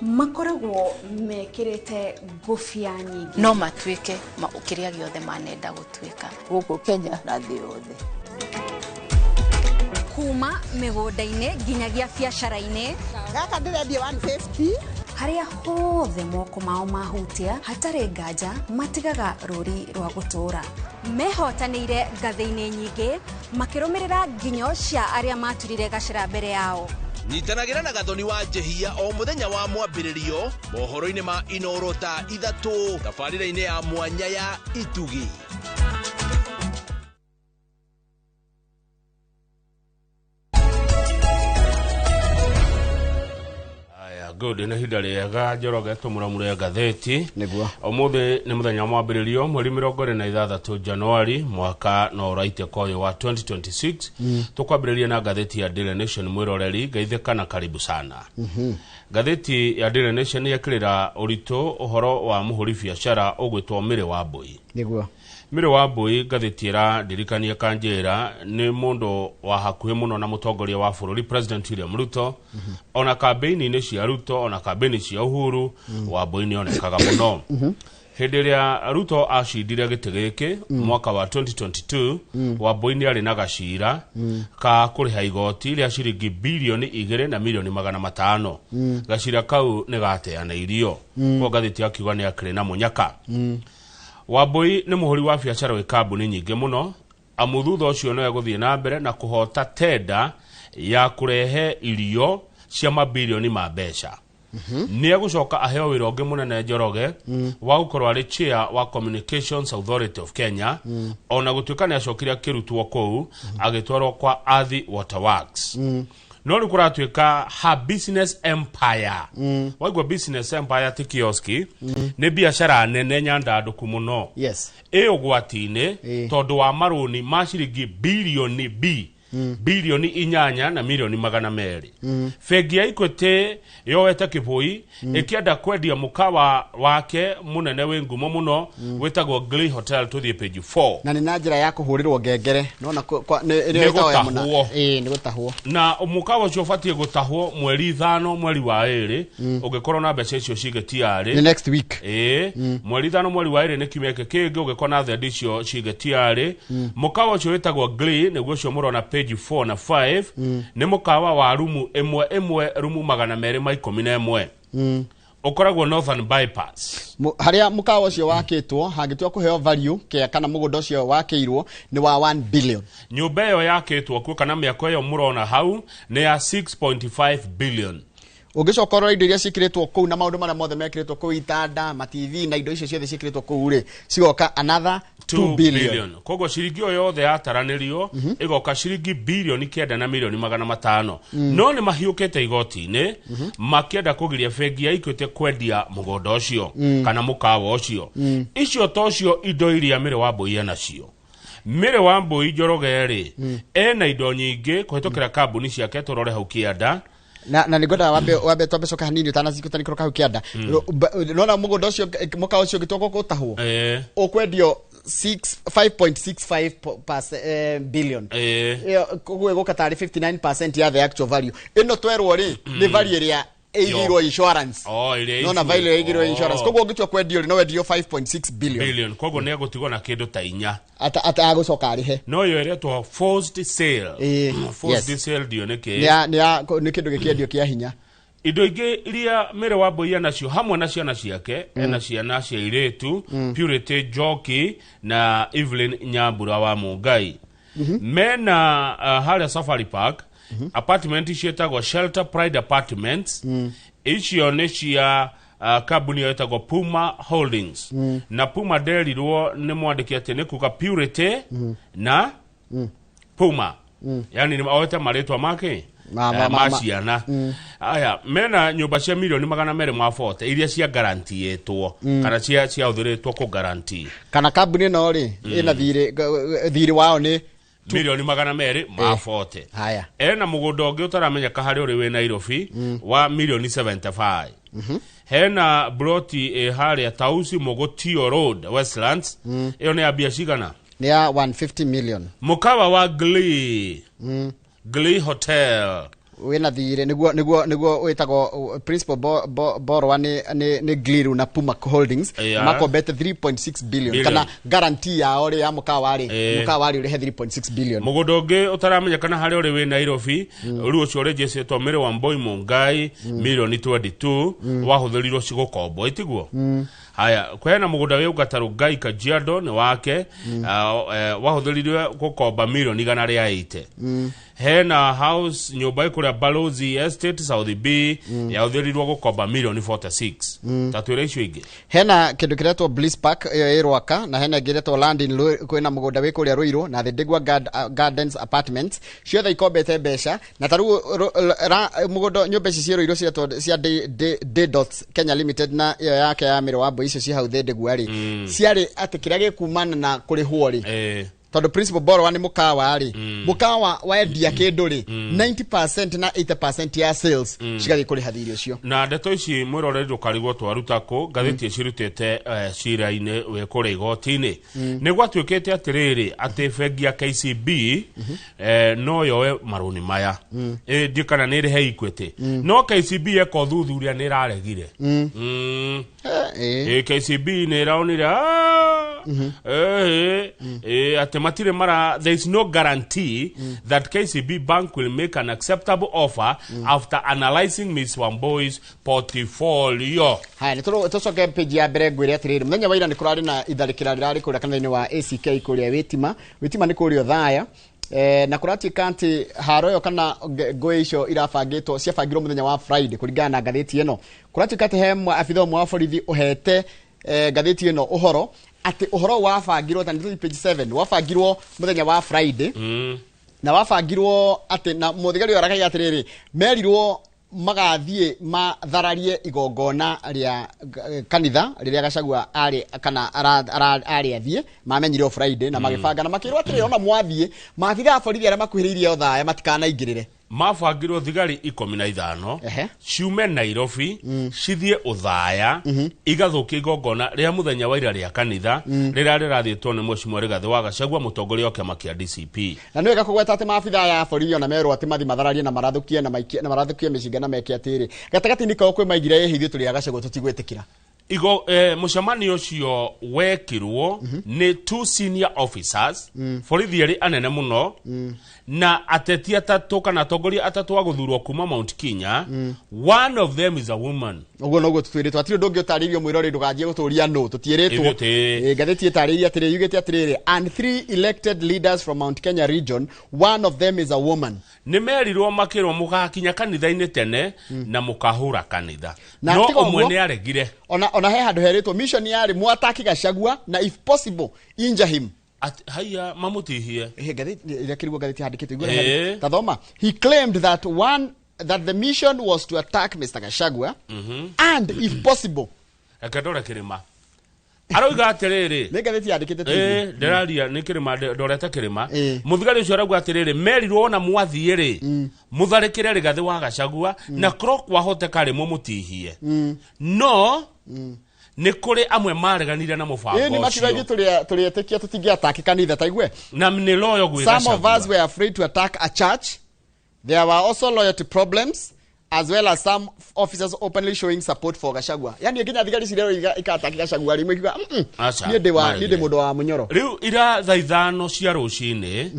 makoragwo mekĩrĩte ngũbia nyingĩ no matuĩke kĩrĩa gĩothe manenda gũtuĩka gũkũ Kenya na thĩ yothe kuma mĩgũnda-inĩ nginyagia biacara-inĩ gaka ndĩrendia 150 harĩa hothe moko mao mahutia hatarĩ nganja matigaga rũri rwa gũtũũra mehotanĩire ngathĩ-inĩ nyingĩ makĩrũmĩrĩra nginyo cia arĩa maturire gacĩra mbere yao. Nyitanagĩra na Gathoni wa Njehia o muthenya wa mwambĩrĩrio mohoro-inĩ ma Inoro ta 3 tabarĩra-inĩ ya mwanya ya Itugi. Good na hinda rĩega Njoroge tũmũramũre ngathĩti ũmũthĩ nĩ mũthenya wa mwambĩrĩrio mweri 26 Januari mwaka no ũraite koyo wa 2026 tũkwambĩrĩria na ngathĩti ya Daily Nation mwĩroreri ngaithĩka na karibu sana. Ngathĩti ya Daily Nation yekĩrĩra ũritũ ũhoro wa mũhũri biacara ũgwĩtwo Mĩrĩ wa Mbũi. Mĩrĩ wa Mbũi ngathĩti ĩrandirikania kanjĩra nĩ mũndũ wa hakuhĩ mũno na mũtongoria wa bũrũri President William Ruto ona kambĩini-inĩ cia Ruto ona kambĩini cia Uhuru wa Mbũi nĩ onekaga mũno. Hĩndĩ ĩrĩa Ruto acindire gĩtĩ gĩkĩ mwaka wa 2022 wa Mbũi nĩ arĩ na gacira ka kũrĩha igoti rĩa ciringi bilioni 2 na milioni 500. Gacira kau nĩ gateanĩirio kwa ngathĩti akiuga nĩ akĩrĩ na mũnyaka. Wambũi nĩ mũhũri wa biacara wĩ kambuni nyingĩ mũno amuthutha ũcio no egũthiĩ na mbere na kũhota tenda ya kũrehe irio cia mabilioni ma mbeca. Nĩ egũcoka aheo wĩra ũngĩ mũnene Njoroge wa gũkorwo arĩ chair wa Communications Authority of Kenya ona gũtuĩka nĩ acokire akĩrutwo kũu agĩtwarwo kwa Athi Waterworks. No rĩu kũratuĩka ha business empire. Waigua business empire ti kioski nĩ biacara nene nyandandũku mũno. Ĩ ũgwati-inĩ tondũ wa marũni ma ciringi bilioni bilioni 8 na milioni 200. Fegi ya Equity yoete Kibui ikienda kwendia mukawa wake munene wengumo muno wetagwo Glee Hotel tuthie page 4. Na ni na njira ya kuhurirwo ngengere nona ni gutahwo na mukawa ucio fatie gutahwo mweri 5 mweri wa 2 ugikorwo na mbeca icio cigetiare the next week mweri 5 mweri wa 2 ni kimeke kingi ugikorwo na thedi icio cigetiare mukawa ucio wetagwo Glee niguo ucio murona page 4 na 5 ni mukawa wa rumu imwe rumu 211 ukoragwo Northern Bypass haria mukawa ucio wakitwo hangitwa kuheo value kia kana mugundo ucio wakirwo ni wa 1 billion. Nyumba yo yakitwo ku kana miako yo murona hau ni ya 6.5 billion. Ugicokorwo indo iria cikiritwo kuu na maundu maria mothe mekiritwo kuu itanda ma TV na indo icio ciothe cikiritwo kuu ri cigoka another 2 billion. Kogo ciringi yo yothe yataranirio igoka ciringi bilioni 9 na milioni 500. No ni mahiukete igoti-ini makienda kugiria fegi ya Equity kwendia mugondo ucio kana mukawa ucio. Icio tocio indo iria Mire Wambui nacio. Mire Wambui Njoroge ri ena indo nyingi kuhitukira kambuni ciake turore hau kianda na nigoda wabe tobe soka hanini utanazikutani kroka ukianda nona mugondo ucio mukawa ucio gitoko gutahwo ukwendio 5.65 billion kugwe gukatari 59% ya the actual value ino twerwo ri ni value ria eigirwo insurance nona value eigirwo insurance kugwe gitwa kwendio no wendio 5.6 billion kugwe ne gutigwo na kindu ta 4 ata agucoka arihe no yo ire to forced sale sale dio niki ni kindu gikiendio kia hinya indo ingi iria Mire Wambui nacio hamwe na ciana ciake ena ciana cia iretu Purity Njoki na Evelyn Nyambura wa Mungai mena haria Safari Park apartment cietagwo Shelter Pride Apartments icio ni cia kambuni yetagwo Puma Holdings na Puma derirwo ni mwandiki ati ni kuga Purity na Puma yani ni awete maritwa make maciana aya mena nyumba cia milioni 240 iria cia guarantee yetwo kana cia uthiritwo ku guarantee kana kambuni no ri ina thiri wao ni milioni 240 haya ena mugundo ungi utaramenyeka hari uri we Nairobi wa milioni 75 hena broti haria Tausi Mogotio Road Westlands iyo ni abia cigana ni ya 150 million mukawa wa Glee Hotel wena thire niguo wetagwo principal borrower ni Glee na Puma Holdings makombete 3.6 billion kana guarantee ya ore ya mukawa ri uri he 3.6 billion mugundo ungi utaramenyekana hari uri we Nairobi uri ucio register Mire Wambui Mungai milioni 22 wahuthirirwo cigukombo itiguo haya kwena mugundo we ugataru Ngai Kajiado ni wake wahuthirirwe gukomba milioni 180 hena house nyumba ikuria Balozi Estate South B yauthirirwo gukomba milioni 46 tatwire icio ingi hena kindu kiretwo Bliss Park iyo irwaka na hena giretwo Landin kwena mugunda we kuria Ruiru na the Digwa Gardens Apartments ciothe ikombete mbeca na taru mugundo nyumba ici cia Ruiru cia D-Dots Kenya Limited na iyo yake ya Mire Wambui icio cia hau the Digwa ri ciari ati kiria gikumana na kurihwo ri todo principal borrower ni mukawa ri mukawa waendia kindu ri 90% na 80% ya sales cigari kuri hathirio cio na ndeto ici mwiroreri ukarigwo twaruta ko gatheti cirutete cira-ini we kuri igoti-ini ni gwatuikite atiriri ati fegi ya KCB no yoe maruni maya ndikana ni rihe Equity no KCB eko thuthuria ni raregire KCB ni raonire matire mara there is no guarantee that KCB Bank will make an acceptable offer after analyzing Ms. Wambui's portfolio. Haya nitucoke page ya mbere ngwire atiriri muthenya wa ira ni kurari na itharikira rirari kuria kanitha-ini wa ACK kuria Witima ni kurio Thaya na kurati kanti haro yo kana ngwe icio irabangitwo ciabangirwo muthenya wa Friday kuringana na ngatheti ino kurati kanti he afitho mwa borithi uhete ngatheti ino uhoro ati uhoro wabangirwo tani page 7 wabangirwo muthenya wa Friday na wabangirwo ati na muthigari arakai atiriri merirwo magathie mathararie igongona ria kanitha riria Gachagua ari kana ari athie mamenyire Friday na magibanga na makirwo atire ona mwathie mabiga borithi aria makuhiririe othaya matikanaingirire mabangirwo thigari 15 ciume Nairobi cithie uthaya igathukia igongona ria muthenya wa ira ria kanitha riria rirathitwo ni Mheshimiwa Rigathi wa Gachagua mutongoria wa kiama kia DCP na niwe gakugweta ati mabitha ya borithi ona merwo ati mathi mathararie na marathukie na maikia na marathukie micinga na mekia atiri gatagati niko kwe maigire yehithio turi ya Gachagua tutigwetikira igo mucemanio ucio wekirwo ni 2 senior officers borithi eri anene muno na ateti atatu kana atongoria atatu wa guthurwo kuma Mount Kenya one of them is a woman ugo nogo tutwire twatire ndongi utaririo mwirori nduganjie guturia no tutieretwo gatheti etariria atire yugete atire and 3 elected leaders from Mount Kenya region one of them is a woman nimerirwo makirwo mugakinya kanitha-ini tene na mukahura kanitha no omwe ni aregire ona he handu heritwo mission yari mwataki Gachagua na if possible injure him haya mamutihie gatheti irekirwo gatheti handikite igura tathoma he claimed that the mission was to attack Mr. Gachagua and if possible akadora kirima aroiga atiriri ne gatheti yandikite nderaria ni kirima ndoreta kirima muthigari ucio arauga atiriri merirwo na mwathiiri mutharikire Rigathi wa Gachagua na clock wahoteka ri mumutihie no ni kuri amwe mareganire na mubango ucio ni makiraji tulietikia tutingia attack kanitha taigwe na ni loyo gwi Gachagua some of us were afraid to attack a church. There were also loyalty problems as well as some officers openly showing support for Gachagua. Yani Kenya thigari cirero ikataki Gachagua rimwe kiga ni de mundu wa munyoro riu ira thaithano cia rucini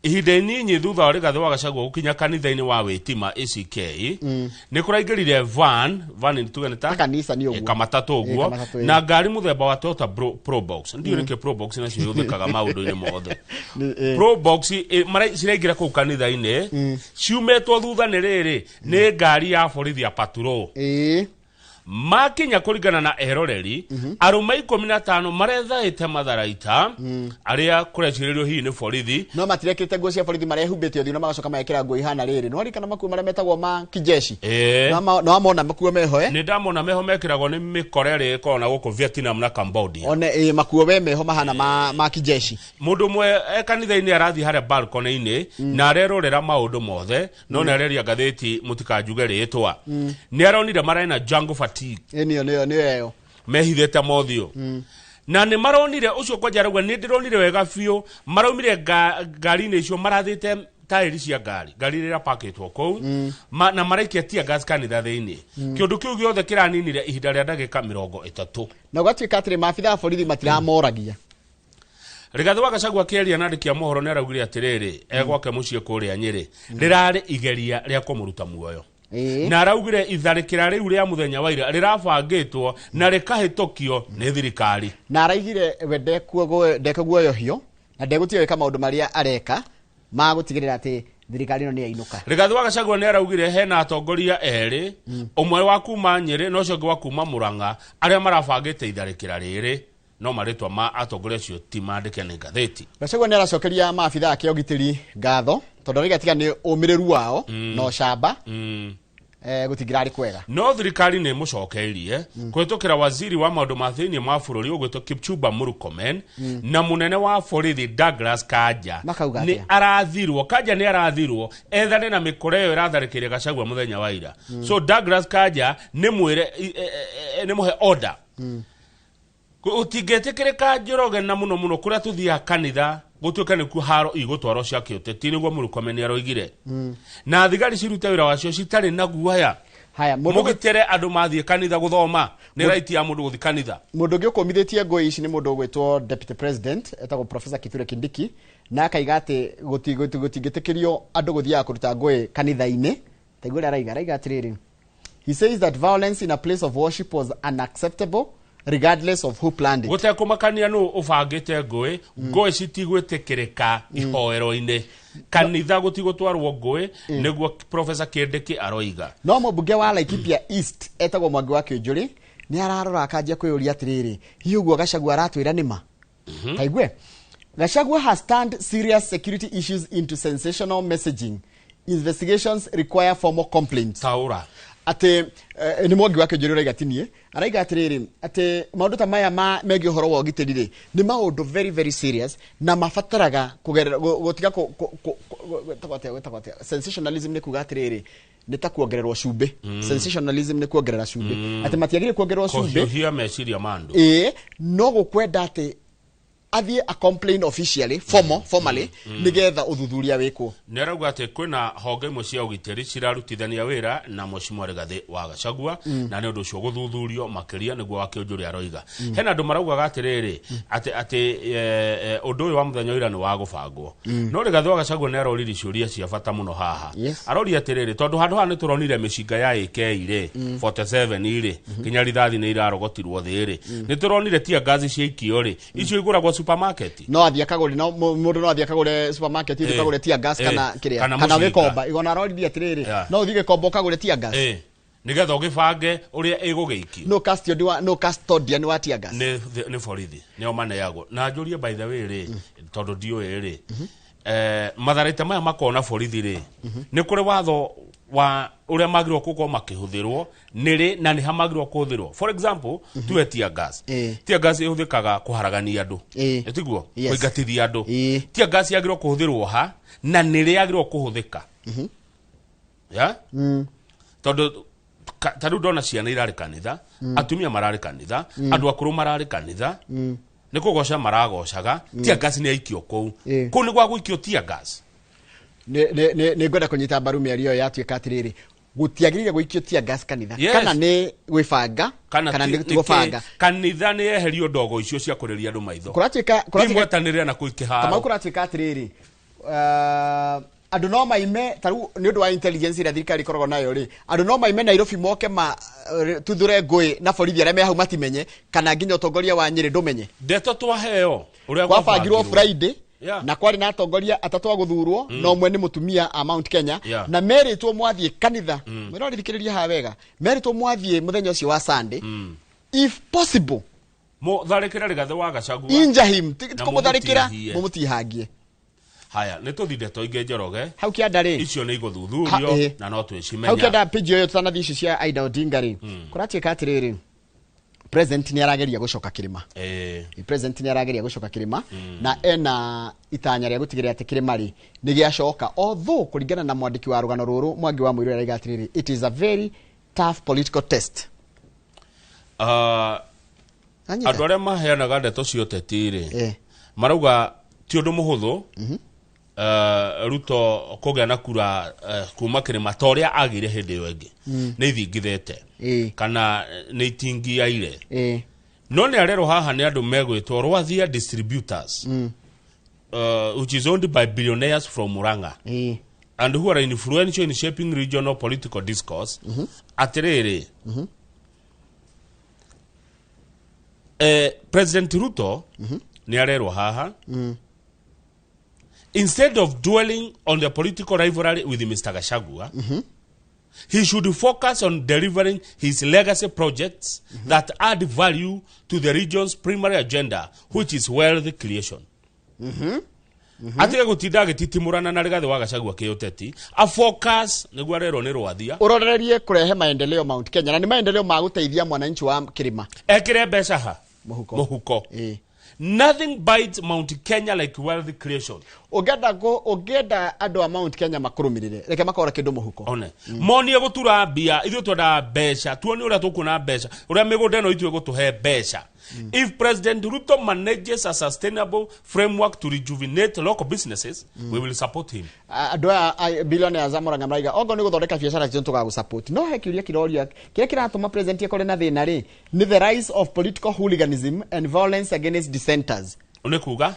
ihindeni nyi thutha wa Rigathi wa Gachagua gukinya kanitha-ini wa Witima ACK ni kuraingirire van ni tuge ni ta kanisa ni uguo kamatatu uguo na ngari muthemba wa Toyota Probox ndio ni Probox na cio yuthikaga maundu-ini mothe Probox ciraingira ku kanitha-ini ciumetwo thutha ni riri ni ngari ya borithi ya patrol makinya kuringana na eroreri aruma 15 marethaite matharaita aria kurecirio hihi ni borithi no matirekete nguo cia borithi marehumbite thio na magacoka maekira nguo ihana riri no rikana makuo maria metagwo ma kijeshi no amona makuo meho ni ndamona meho mekiragwo ni mikorere ikona guku Vietnam na Cambodia one makuo meho mahana ma kijeshi mundu mwe kanitha-ini arathi hare balcony-ini na arerorera maundu mothe no nereria gatheti mutikajuge ritwa ni aronire marena jungle fatigue niyo mehithete mothio na ni maronire ucio kwa jaragwa ni ndironire wega biu maraumire ngari-ini icio marathite tairi cia ngari rira paketwo kou na maraikia tia gas kanitha thiini kiundu kiu giothe kiraninire ihinda ria ndagika 30 na gwatuika atiri mabitha borithi matiramoragia Rigathi wa Gachagua kieria nandikia mohoro ni araugire atiriri egwake mucie kuria Nyeri rirari igeria ria kumuruta muoyo na araugire itharikira riu ria muthenya wa ira rirabangitwo na rikahitokio ni thirikari na araigire we ndekaguoyohio na ndegutia weka maundu maria areka magutigirira ati thirikari no ni ainuka Rigathi wa Gachagua ni araugire hena atongoria eri umwe wa kuma Nyeri no cio wa kuma Murang'a aria marabangite itharikira riri no maritwa ma atongoria cio ti mandike ni gatheti Gachagua ni aracokeria maabitha ake ogitiri ngatho tondu rigatiga ni umiriru wao no shamba gutigirari kwega no thirikari ni mucokeirie kwitukira waziri wa maundu ma thiini ma bururi ugwitwo Kipchumba Murkomen na munene wa borithi Douglas Kanja ni arathirwo Kanja ni arathirwo ethane na mikoreo iratharikire Gachagua muthenya wa ira so Douglas Kanja ni mwire ni muhe order utigetikirika Njoroge na muno kuria tuthia kanitha gutuika ni ku haro igutwaro cia kiuteti niguo Murkomen aroigire na thigari cirute wira wacio citari na guaya haya mugitere andu mathie kanitha guthoma ni right ya mundu guthi kanitha mundu ngiukomithitie ngoi ici ni mundu gwitwo deputy president etagwo Professor Kithure Kindiki na akaiga ati gutigitikirio andu guthia kuruta ngoi kanitha-ini taigura araiga atiriri he says that violence in a place of worship was unacceptable regardless of who planned it. Gute kumakania no ubangite ngoi citigwitikirika ihoero-ini kanitha gutigutwarwo ngoi niguo Professor Kindiki aroiga no mubunge wa Laikipia East etagwo Mwangi wa Kĩnjũrĩ ni ararora akanjia kwĩyũria atiriri hihi uguo Gachagua aratwira nima taigwe Gachagua has turned serious security issues into sensational messaging investigations require formal complaints. Taura. Ate ni mwangi wake njuri uraiga araiga atiriri ate maundu ta maya ma megi horo wa gitirire ni maundu very very serious na mafataraga kugerera gotiga sensationalism ni kuga atiriri ni ta kuongererwa cumbe. Sensationalism ni kuongerera cumbe ate matiagire kuongererwa cumbe hiya meciria mandu no gukwenda ate athie a complain officially formally nigetha uthuthuria wiko nerauga ati kwina honge imwe cia ugitiri cirarutithania wira na Mheshimiwa Rigathi wa Gachagua na ni undu ucio guthuthurio makiria niguo wakionjuri aroiga hena andu marauga atiriri ati undu uyu wa muthenya ira ni wa gubangwo no Rigathi wa Gachagua ne aroriri ciuria cia bata muno haha arori atiriri tondu handu hana turonire mishinga ya AK ire 47 ire kinya rithathi ni irarogotirwo thiri ni turonire tia gazi cia ikio ri icio iguragwo supermarket no athia kagure no mundu no athia kagure supermarket ile kagure tia gas kana kiria kana gikomba igona rori atiriri no uthige kombo kagure tia gas nigetha ugibange uria igugeikio no custodian wa tia gas ni borithi ni o maneagwo na njurie by the way ri tondu dio ri matharaita maya makona borithi ri ni kuri watho wa uria magirwo kuko makihuthirwo niri na ni hamagirwo kuhuthirwo for example tuwe tia gas ihuthikaga kuharagania andu etiguo kuingatithia andu tia gas yagirwo kuhuthirwo ha na niri yagirwo kuhuthika ya tondu tadu dona ciana irari kanitha atumia marari kanitha andu akuru marari kanitha ni kugoca maragocaga tia gas ni aikio kou ku ni gwa guikio tia gas ne ngoda kunyita mbaru miario yatuika atiriri gutiagirire guikio tia gas kanitha kana ni gwibanga kana ni gufanga kanitha ni eherio ndogo icio cia kuriria andu maitho kuratuika imwetanirira na kuikiharo kama kuratuika atiriri andu no maime taru ni undu wa intelligence ira thirikari korogwo nayo ri andu no maime Nairobi moke ma tuthure ngui na borithi aria me hau matimenye kana nginya utongoria wa Nyeri ndumenye ndeto twaheo uria gwabangirwo Friday na kwari na atongoria atatu aguthurwo no mwe ni mutumia a Mount Kenya na meritwo mwathie kanitha mwiro rithikiriria ha wega meritwo mwathie muthenya ucio wa Sunday if possible mo tharikira Rigathi wa Gachagua inja him tikumutharikira mumutihangie haya nituthinde toinge Njoroge hau kiandari icio ni iguthuthurio na no twicimenya hau kianda page yo tutanathi icio cia Aida Odinga ri kuratuika atiriri president ni arageria gucoka kirima president ni arageria gucoka kirima na ena itanya ria gutigirira ati kirima ri ni giacoka although kuringana na mwandiki wa rugano ruru Mwangi wa Muiru araiga atiriri it is a very tough political test andu aria maheanaga ndeto cio tetiri marauga ti undu muhuthu Ruto kugea na kura kuma kirima toria agire hindi yo ingi ni thingithete kana ni itingiaire no ni arero haha ni andu megwitwo Rwathia distributors which is owned by billionaires from Murang'a and who are influential in shaping regional political discourse atiriri President Ruto ni arero haha instead of dwelling on the political rivalry with Mr. Gachagua, he should focus on delivering his legacy projects that add value to the region's primary agenda, which is wealth creation. Atige gutinda agititimurana na Rigathi wa Gachagua kiuteti a focus niguo arero ni Rwathia urorerie kurehe maendeleo Mount Kenya na ni maendeleo ma guteithia mwananchi wa kirima ekire mbeca ha muhuko nothing bites Mount Kenya like wealth creation. Ogeda ado a Mount Kenya makurumirire reke makora kindu muhuko one moni egutura mbia ithu twenda mbeca tuoni uria tukuna mbeca uria migunda no itwe gutuhe mbeca if President Ruto manages a sustainable framework to rejuvenate local businesses we will support him. Ado a billionaire Zamora Ngamraiga ogo ni guthondeka biashara cio tugagu support no hekiria kiroria kire kiratuma president ekore na thina ri ni the rise of political hooliganism and violence against dissenters. Unekuga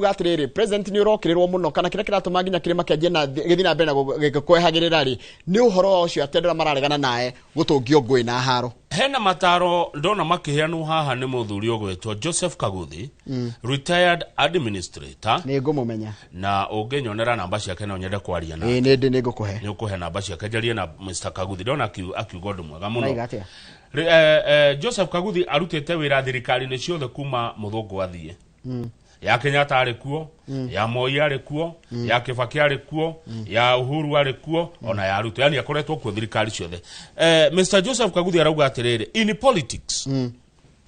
atiriri president ni urokirirwo muno kana kira kiratuma nginya kirima kianjie na githina mbere na kwehagirira ri ni uhoro ucio atendera mararegana nae gutungio ngui na haro hena mataro ndona makiheanwo haha ni muthuri ogwetwo Joseph Kaguthi retired administrator ni ngumumenya na unginyonera namba ciake no nyende kwaria na ni ngukuhe ni ukuhe namba ciake jarie na Mr. Kaguthi ndona akiuga ndu mwega muno Joseph Kaguthi arutete wira thirikari ni ciothe kuma muthungu athie ya Kenyatta arĩ kuo, ya Moi arĩ kuo, ya Kibaki arĩ kuo, ya Uhuru arĩ kuo, ona ya Ruto. Yani akoretwo kuo thirikari ciothe. Mr. Joseph Kaguthi arauga atiriri, in politics,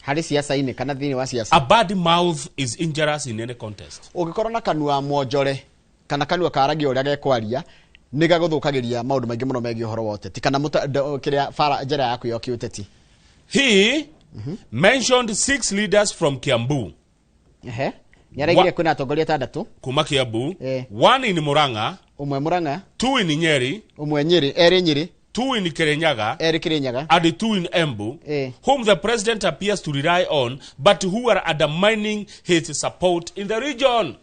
hari siasa ine kana thini wa siasa, a bad mouth is injurious in any contest. Ugikorwo na kanua mwonjore kana kanua karagi uria gekwaria niga guthukagiria maundu maingi muno megie uhoro wa uteti kana kiria fara njera yaku yo kiuteti. He mentioned 6 leaders from Kiambu. Nyaregire kuna atongoria 6 kuma Kiambu, 1 in Murang'a, umwe Murang'a, 2 in Nyeri, umwe Nyeri, eri Nyeri, 2 in Kirinyaga, Kirinyaga, and 2 in Embu, whom the president appears to rely on, but who are undermining his support in the region.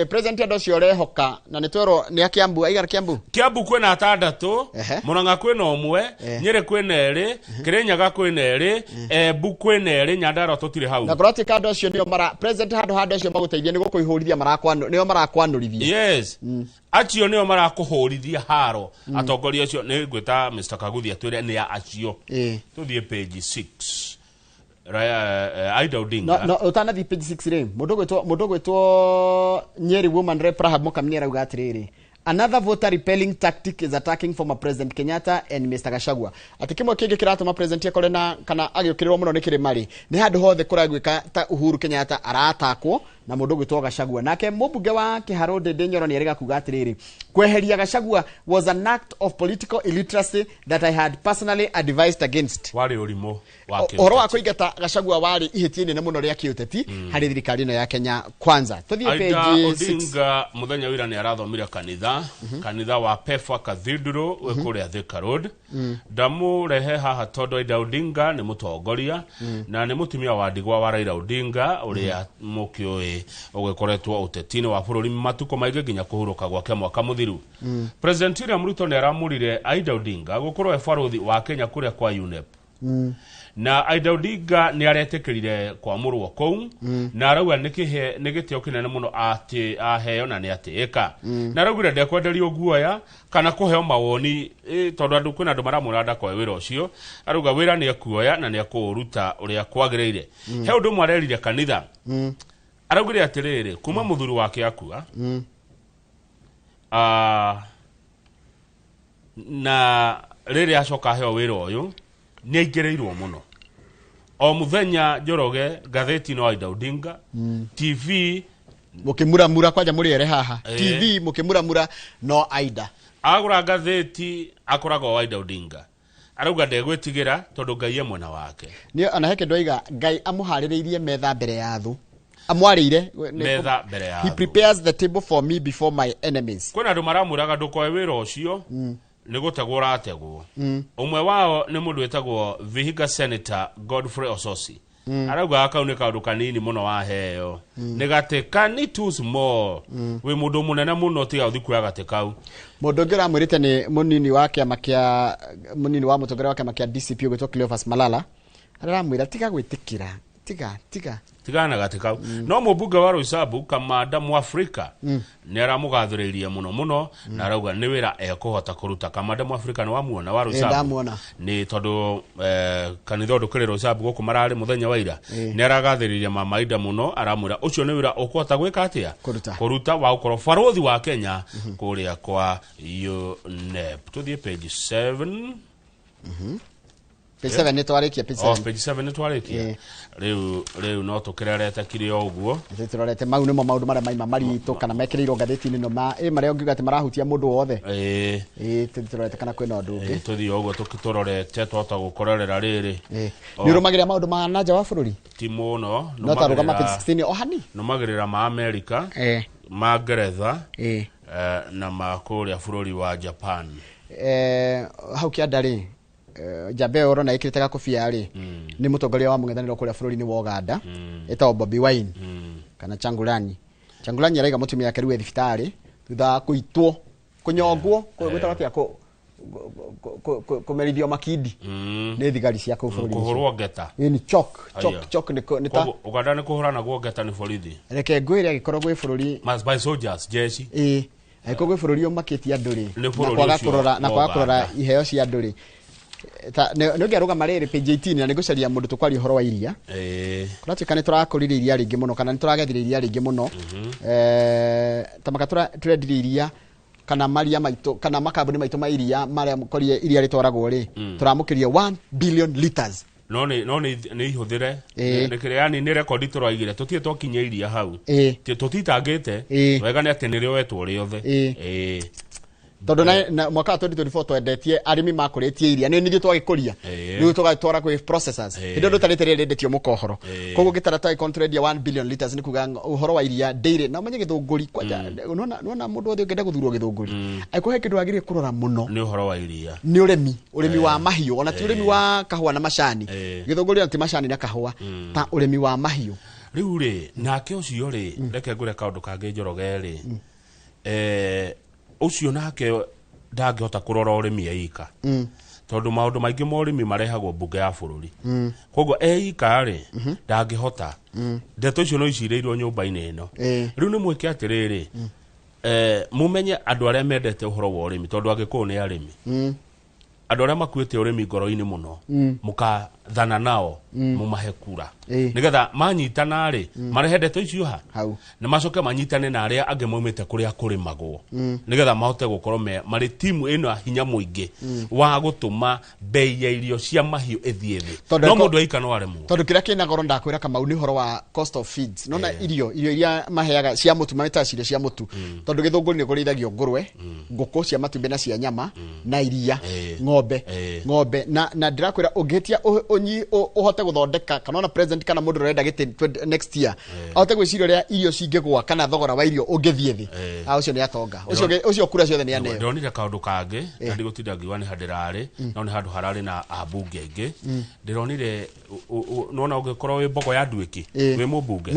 President adocio rehoka na nitoro ni Kiambu, aigar Kiambu. Kiambu kwena 6, Murang'a kwena 1, Nyeri kwena 2, Kirinyaga kwena 2, Embu kwena 2, Nyandarua tutire hau. Na kurati kado cio nio mara president hado cio maguteithia ni gukuihurithia nio marakwanurithia. Yes. Acio nio marakuhurithia haro. Atongoria cio ni gwita Mr. Kaguthi atwire ni ya acio. Tuthie page 6. Aida Odinga. No utanathi page 6 ri. Mundu gwitwo Nyeri woman rep Rahab Mokamni arauga atiriri. Another voter repelling tactic is attacking former President Kenyatta and Mr. Gachagua. Atikimwe kingi kiratuma president yakore na kana agiukirirwo muno ni kirimari. Ni handu hothe kuragwika ta Uhuru Kenyatta aratakwo na mundu gwitwo Gachagua. Nake mubunge wa Kiharo Ndindi Nyoro ni erega kuga atiriri. Kweheria Gachagua was an act of political illiteracy that I had personally advised against. Wari urimo wake. Oro wa kuigata Gachagua wari ihitiine ne muno ria kiuteti hari thirikari no ya Kenya kwanza. Tuthie page 6. Odinga muthenya wira ni arathomira kanitha wa Pefa Cathedral wekuria Thika Road. Damu rehe haha tondu Aida Odinga ni mutongoria na ni mutumia wa ndigwa wa Raila Odinga uria mukioi ugekoretwo utetini wa bururi matuko maige ginya kuhuruka gwake mwaka muthiru. President William Ruto ni aramurire Aida Odinga gukorwo efaruthi wa Kenya kuria kwa UNEP. Na Aida Odinga ni aretekirire kwa murwo kou na arauga nigitio kinene muno ati aheo na ni atiika na araugire ndekwenderio guoya kana kuheo mawoni tondu andu kwina andu maramuranda kwa wira ucio arauga wira ni akuoya na ni akuruta uria kwagirire he undu mwarerire kanitha araugire atiriri kuma muthuri wake akua na riri acoka heo wira uyu ni aigereirwo muno o muthenya Njoroge gatheti no Aida Odinga TV mukimuramura kwaja muri ere haha TV mukimuramura no Aida agura gatheti akorago Aida Odinga arauga ndegwetigira tondu Ngai ye mwena wake ni anaheke ndoiga Ngai amuhaririirie metha mbere ya thu amwarire metha mbere ya he prepares the table for me before my enemies. Kuna andu maramuraga ndukoe wira ucio nigutegura ategwo umwe wao ni mundu wetagwo Vihiga Senator Godfrey Ososi arauga akaune kaundu kanini muno waheo nigatekani too small we mundu munene muno tiga uthikuya gatekau mundu ngira mwirite ni munini wake amakia munini wa mutongoria wake amakia DCP ugitwo Cleophas Malala aramwira tiga gwitikira tigana gatika no mubunge wa Roysambu Kamanda Mwafrika ni aramugathiririe muno na arauga ni wira ekuhota kuruta. Kamanda Mwafrika ni wamuona wa Roysambu ni tondu kanitha ndukire Roysambu guku marari muthenya wa ira ni aragathiririe mama Ida muno aramwira ucio ni wira ukuhota gwika atia kuruta wa ukoro farothi wa Kenya kuria kwa UNEP. Tuthie page 7. Page 7 ni twarikia page 7. Page 7 ni twarikia. Riu no tukirerete kiri oguo. Turorete mau nimo maundu mara maima mari to kana mekirirwo gatheti no ma mari ongiuga ati marahutia mundu wothe. Turorete kana kwina undu ungi. Tuthi oguo tukitororete twota gukorerera riri. Ni rumagira maundu ma nanja wa bururi. Ti muno no tarugama page 16 ohani. No magirira ma America. Ma Ngeretha. Na ma kuria bururi wa Japan. Hau kiandari Jabe oro na ikirite gakofia ri ni mutongoria wa mung'ethaniro kuria bururi-ini wa Uganda etagwo Bobi Wine kana Changulani araiga mutumia yake riu thibitari thutha kuitwo kunyongwo gwetagwo atia kumerithio makindi ni thigari cia kuu bururi kuhurwo ngeta ni chok ni ta Uganda ni kuhurana gwo ngeta ni borithi reke ngwire agikorwo gwi bururi by soldiers jeshi agikorwo gwi bururi umakitie anduri na kwaga kurora iheo cia anduri nä å ngä arå marä page 18 na nä gå caria må ndå tå kwaria å horo wa iria kå ratuä ka nä tå rakå rire iria rä ngä må no kana nä tå ragethire iria rä ngä må no tamaka tå rendirie iria kana maria maitå kana makambuni maitå ma iria marä a korire iria rä twaragwo rä tå ramå kä rie 1 billion liters no nä ihåthä nä kä rä yani nä rekondi tå raigire tå tiä twakinya iria hau tå titangä te wega nä atä nä rä oetwo rä othe tondu na mwaka 2024 twendetie arimi makuretie iria ni nithu twagikuria riu tugatwara kwi processors hindu ndutarite rendetio mukohoro koguo gitarata ikontrendia 1 billion liters ni kuga uhoro wa iria daily na manye githunguri kwaja nona mundu othe ngenda guthurwo githunguri aikuhe kindu agire kurora muno ni uhoro wa iria ni urimi wa mahiu ona ti urimi wa kahua na macani githunguri ti macani na kahua ta urimi wa mahiu riu ri nake ucio ri reke ngure kaundu kange njoroge ri ucio nake ndangihota kurora urimi eika tondu maundu maingi ma urimi marehagwo mbunge ya bururi koguo eika ri ndangihota ndeto icio no icireirwo nyumba-ini ino riu ni mwike atiriri mumenye andu aria mendete uhoro wa urimi tondu agikuyu ni arimi andu aria makuite urimi ngoro-ini muno mukathana nao mumahe kura nigetha manyitana ri marehe ndeto icio ha na macoke manyitane na aria ange maumite kuria kurimagwo nigetha mahote gukorwo mari timu ino hinya muingi wa gutuma bei ya irio cia mahiu ethie thi no mundu aika no aremwo tondu kira kina goro ndakwira Kamau ni horo wa cost of feeds nona irio iria maheaga cia mutu mameta ciria cia mutu tondu githunguri ni kurithagio ngurwe nguku cia matumbi na cia nyama na iria ng'ombe na ndirakwira ungitia unyi uhote guthondeka kana na president kana mundu renda gite next year ahote gwiciria ria irio cingigwa kana thogora wa irio ungithie thi ucio ni atonga ucio kura ciothe ni ane ndonire kaundu kange na ndigutinda ngiwa ni handirari no ni handu harari na abunge aingi ndironire nona ungikorwo wi mbogo ya nduiki wi mubunge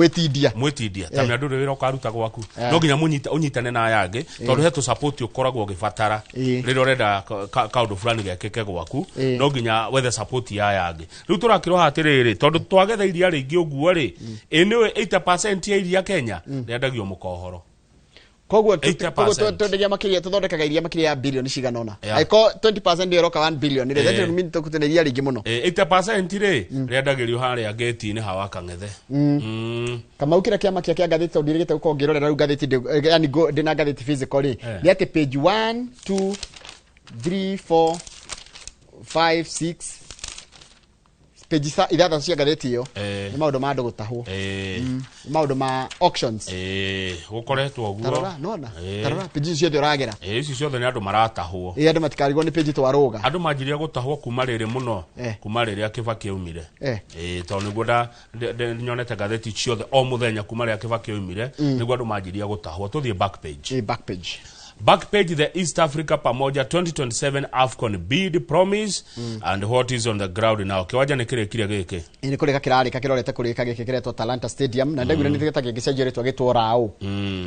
mwitindia tamya ndu wira ukaruta gwaku no nginya unyitane na ayangi tondu hetu support ukoragwo ugibatara riri urenda kaundu fulani gekeke gwaku no nginya wethe support ya ayangi riu turakirwo hatiriri tondu twagetha iria ringi uguo ri iniwe 8% ya iria Kenya riendagio mukohoro koguo twendagia makiria tuthondekaga iria makiria ya billion cigana ona aiko 20% iroka 1 billion ire that mean tukutene iria ringi muno 8% ri riendagirio haria gate-ini hawa Kang'ethe kama ukira kiama kia gatheti undirigite uko ngirorera ru gatheti yani ndina gatheti physical ri ni ati page 1 2 3 4 5 6 page ithatha cia gatheti iyo ni maundu ma andu gutahwo maundu ma auctions gukoretwo uguo tarora page ciothe uragera ici ciothe ni andu maratahwo andu matikarigwo ni page twaruga andu manjiria gutahwo kuma riri muno kuma riri Kibaki aumire tondu niguo nyonete gatheti ciothe o muthenya kuma riri Kibaki aumire niguo andu manjiria gutahwo tuthie back page the East Africa pamoja 2027 AFCON bid promise and what is on the ground now kiwanja ni kire giki ni kurika kirarika kirorete kurika giki kiretwo Talanta Stadium na ndegura ni thigeta gigicenjeretwo gitwora au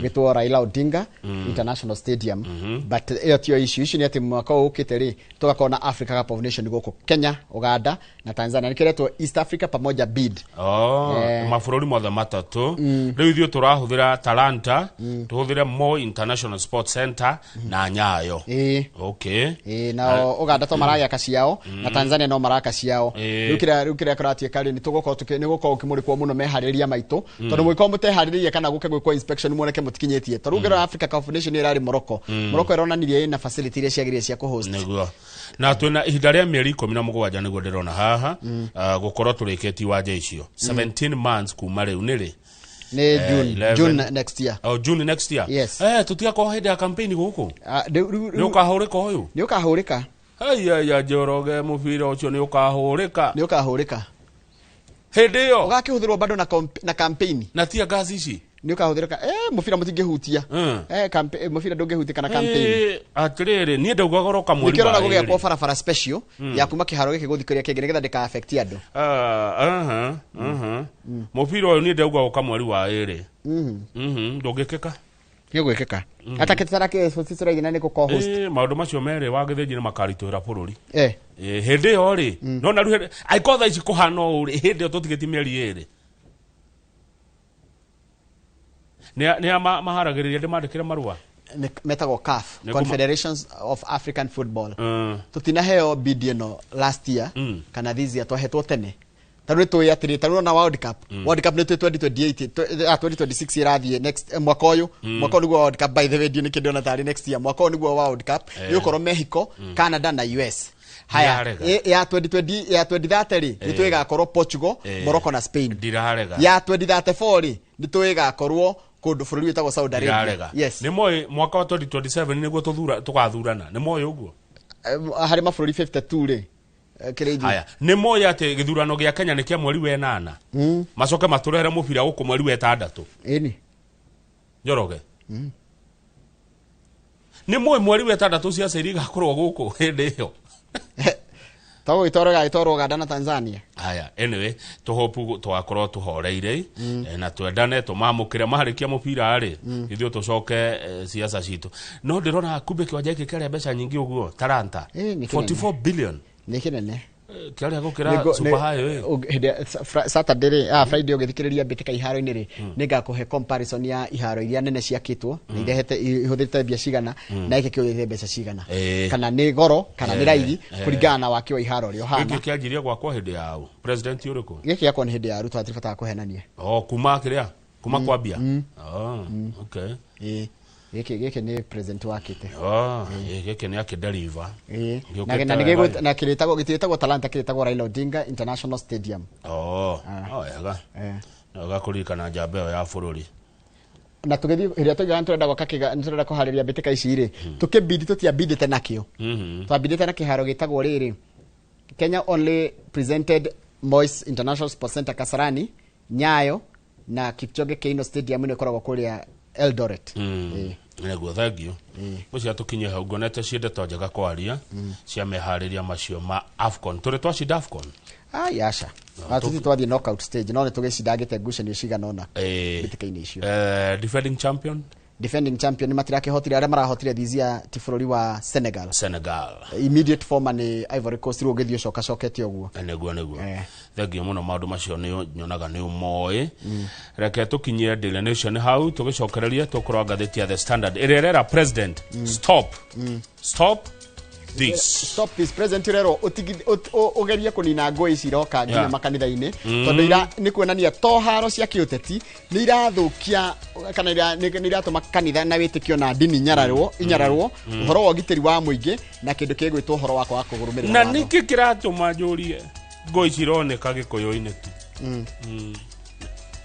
gitwora Raila Odinga International Stadium but iyo tio issue ni ati mwaka ukite ri tugakona Africa Cup of Nations guku Kenya Uganda na Tanzania ni kiretwo East Africa pamoja bid mafururi mothe matatu riu ithio turahuthira Talanta tuhuthire Moi International Sports Center na Nyayo na Uganda to maraya kaciao na Tanzania no maraka ciao rukira karatie kali ni tugokorwo tukigukorwo ukimurikwo muno mehariria maitu tondu mwiko mutehariria kana guke gwikwo inspection muoneke mutikinyetie tarugera Africa Cup of Nations irari Morocco ironanirie ina facility iria ciagirie cia kuhost niguo na twina ihinda ria mieri 17 niguo ndirona haha gukorwo turiketi wanja icio 17 months kuma riu niri ni June next year June next year yes tutiako hinde ya campaign guku ni ukahurika uyu ni ukahurika ya Njoroge mubira ucio ni ukahurika hinde yo ugakihuthirwo bado na campaign na tia gazi ici ni ukahuthirika mubira mutingihutia campaign mubira ndungihutika na campaign atiriri ni ndauga goroka mweri nikirona gugekwo barabara special ya kuma kiharo giki guthikuria kingi nigetha ndika affect andu mubira uyu ni ndauga goka mweri wa iri ndungikika gwikika ataketara ke sosisira igina ni ko host maundu macio mere wagithinji ni makaritura bururi hindi yo ri no na ruhe aikotha ici kuhana uri hindi yo tutigeti mieri iri ni maharagiriria ndimandikire marua metago CAF, Confederations of African Football. Tutinaheo bid ino last year kana this year twahetwo tene. Taru tu ya tiri taru na World Cup. World Cup ni 2028 2026 irathie next mwaka uyu. Mwaka ni World Cup by the way ni kindo na tari next year. Mwaka ni World Cup. Yukoro Mexico, Canada na US. Haya ya 2020 ya 2030 nitwigakorwo Portugal, Morocco na Spain. Ya 2034 nitwigakorwo kundu bururi witagwo Saudi Arabia. Yes. Ni moyo mwaka wa 2027 niguo tugathurana. Ni moyo uguo. Hari mabururi 52 ri. Haya ni moyo ati githurano gia Kenya ni kia mweri wa 8. Macoke maturere mubira guku mweri wa 6. Eni. Njoroge. Ni moyo mweri wa 6 cia ciri gakorwo guku hindi iyo. Tawo itoro Uganda na Tanzania. Haya anyway tuhopu twakorwo tuhoreire na twendane tumamukire maharikia mupira ari ithio tucoke siasa citu no ndirona kumbe kiwanja giki kare mbeca nyingi uguo Talanta 44 billion ni kinene kiaria gukira super high Saturday Friday ugithikiriria bitika iharo-ini ri ningakuhe comparison ya iharo iria nene ciakitwo ni irehete ihuthite mbia cigana na iki kiuthite mbeca cigana kana ni goro kana ni raithi kuringana na waki wa iharo rio hana iki kianjiria gwakwa hindi yao president yuriku giki yakwa ni hindi ya ruto atiribata kuhenania kuma kiria kuma kwambia okay giki ni president wakite giki ni akideliver na kiritagwo gitiritagwo Talanta kiritagwo Raila Odinga International Stadium ga kurikana njambeo ya bururi na tugethi iria turenda gwaka turenda kuhariria bitika ici ri tukibidi tutiabidite nakio twabidite na kiharo gitagwo riri Kenya only presented Moise International Sports Center Kasarani, Nyayo na Kipchoge Keino Stadium ni koragwo kuria Eldoret. Nego thagio. Mucia tukinye hau ngonete ciende to njega kwaria cia mehariria macio ma AFCON. Turi twacida AFCON. Yasha. Atuti twathie knockout stage no tugicidagite ngucanio cigana ona. Bitika-ini icio. Defending champion ni matirakihotire aria marahotire thizia ti bururi wa Senegal. Immediate former ni Ivory Coast ro githio cokete uguo. Neguo. Thagio muno maundu macio ni nyonaga ni umoi. Reke tukinye Daily Nation hau tugicokereria tukora ngatheti ya The Standard. Irerera president stop this president rero ugeria kunina ngoi ciroka nginya makanitha-ini tondu ira ni kuonania to haro cia kiuteti ni irathukia kana ni iratuma kanitha na witikio na dini inyararwo uhoro wa giteri wa muingi na kindu kigwitwo uhoro wako wa kugurumirira na niki kiratuma njurie ngoi cironeka gikuyu-ini tu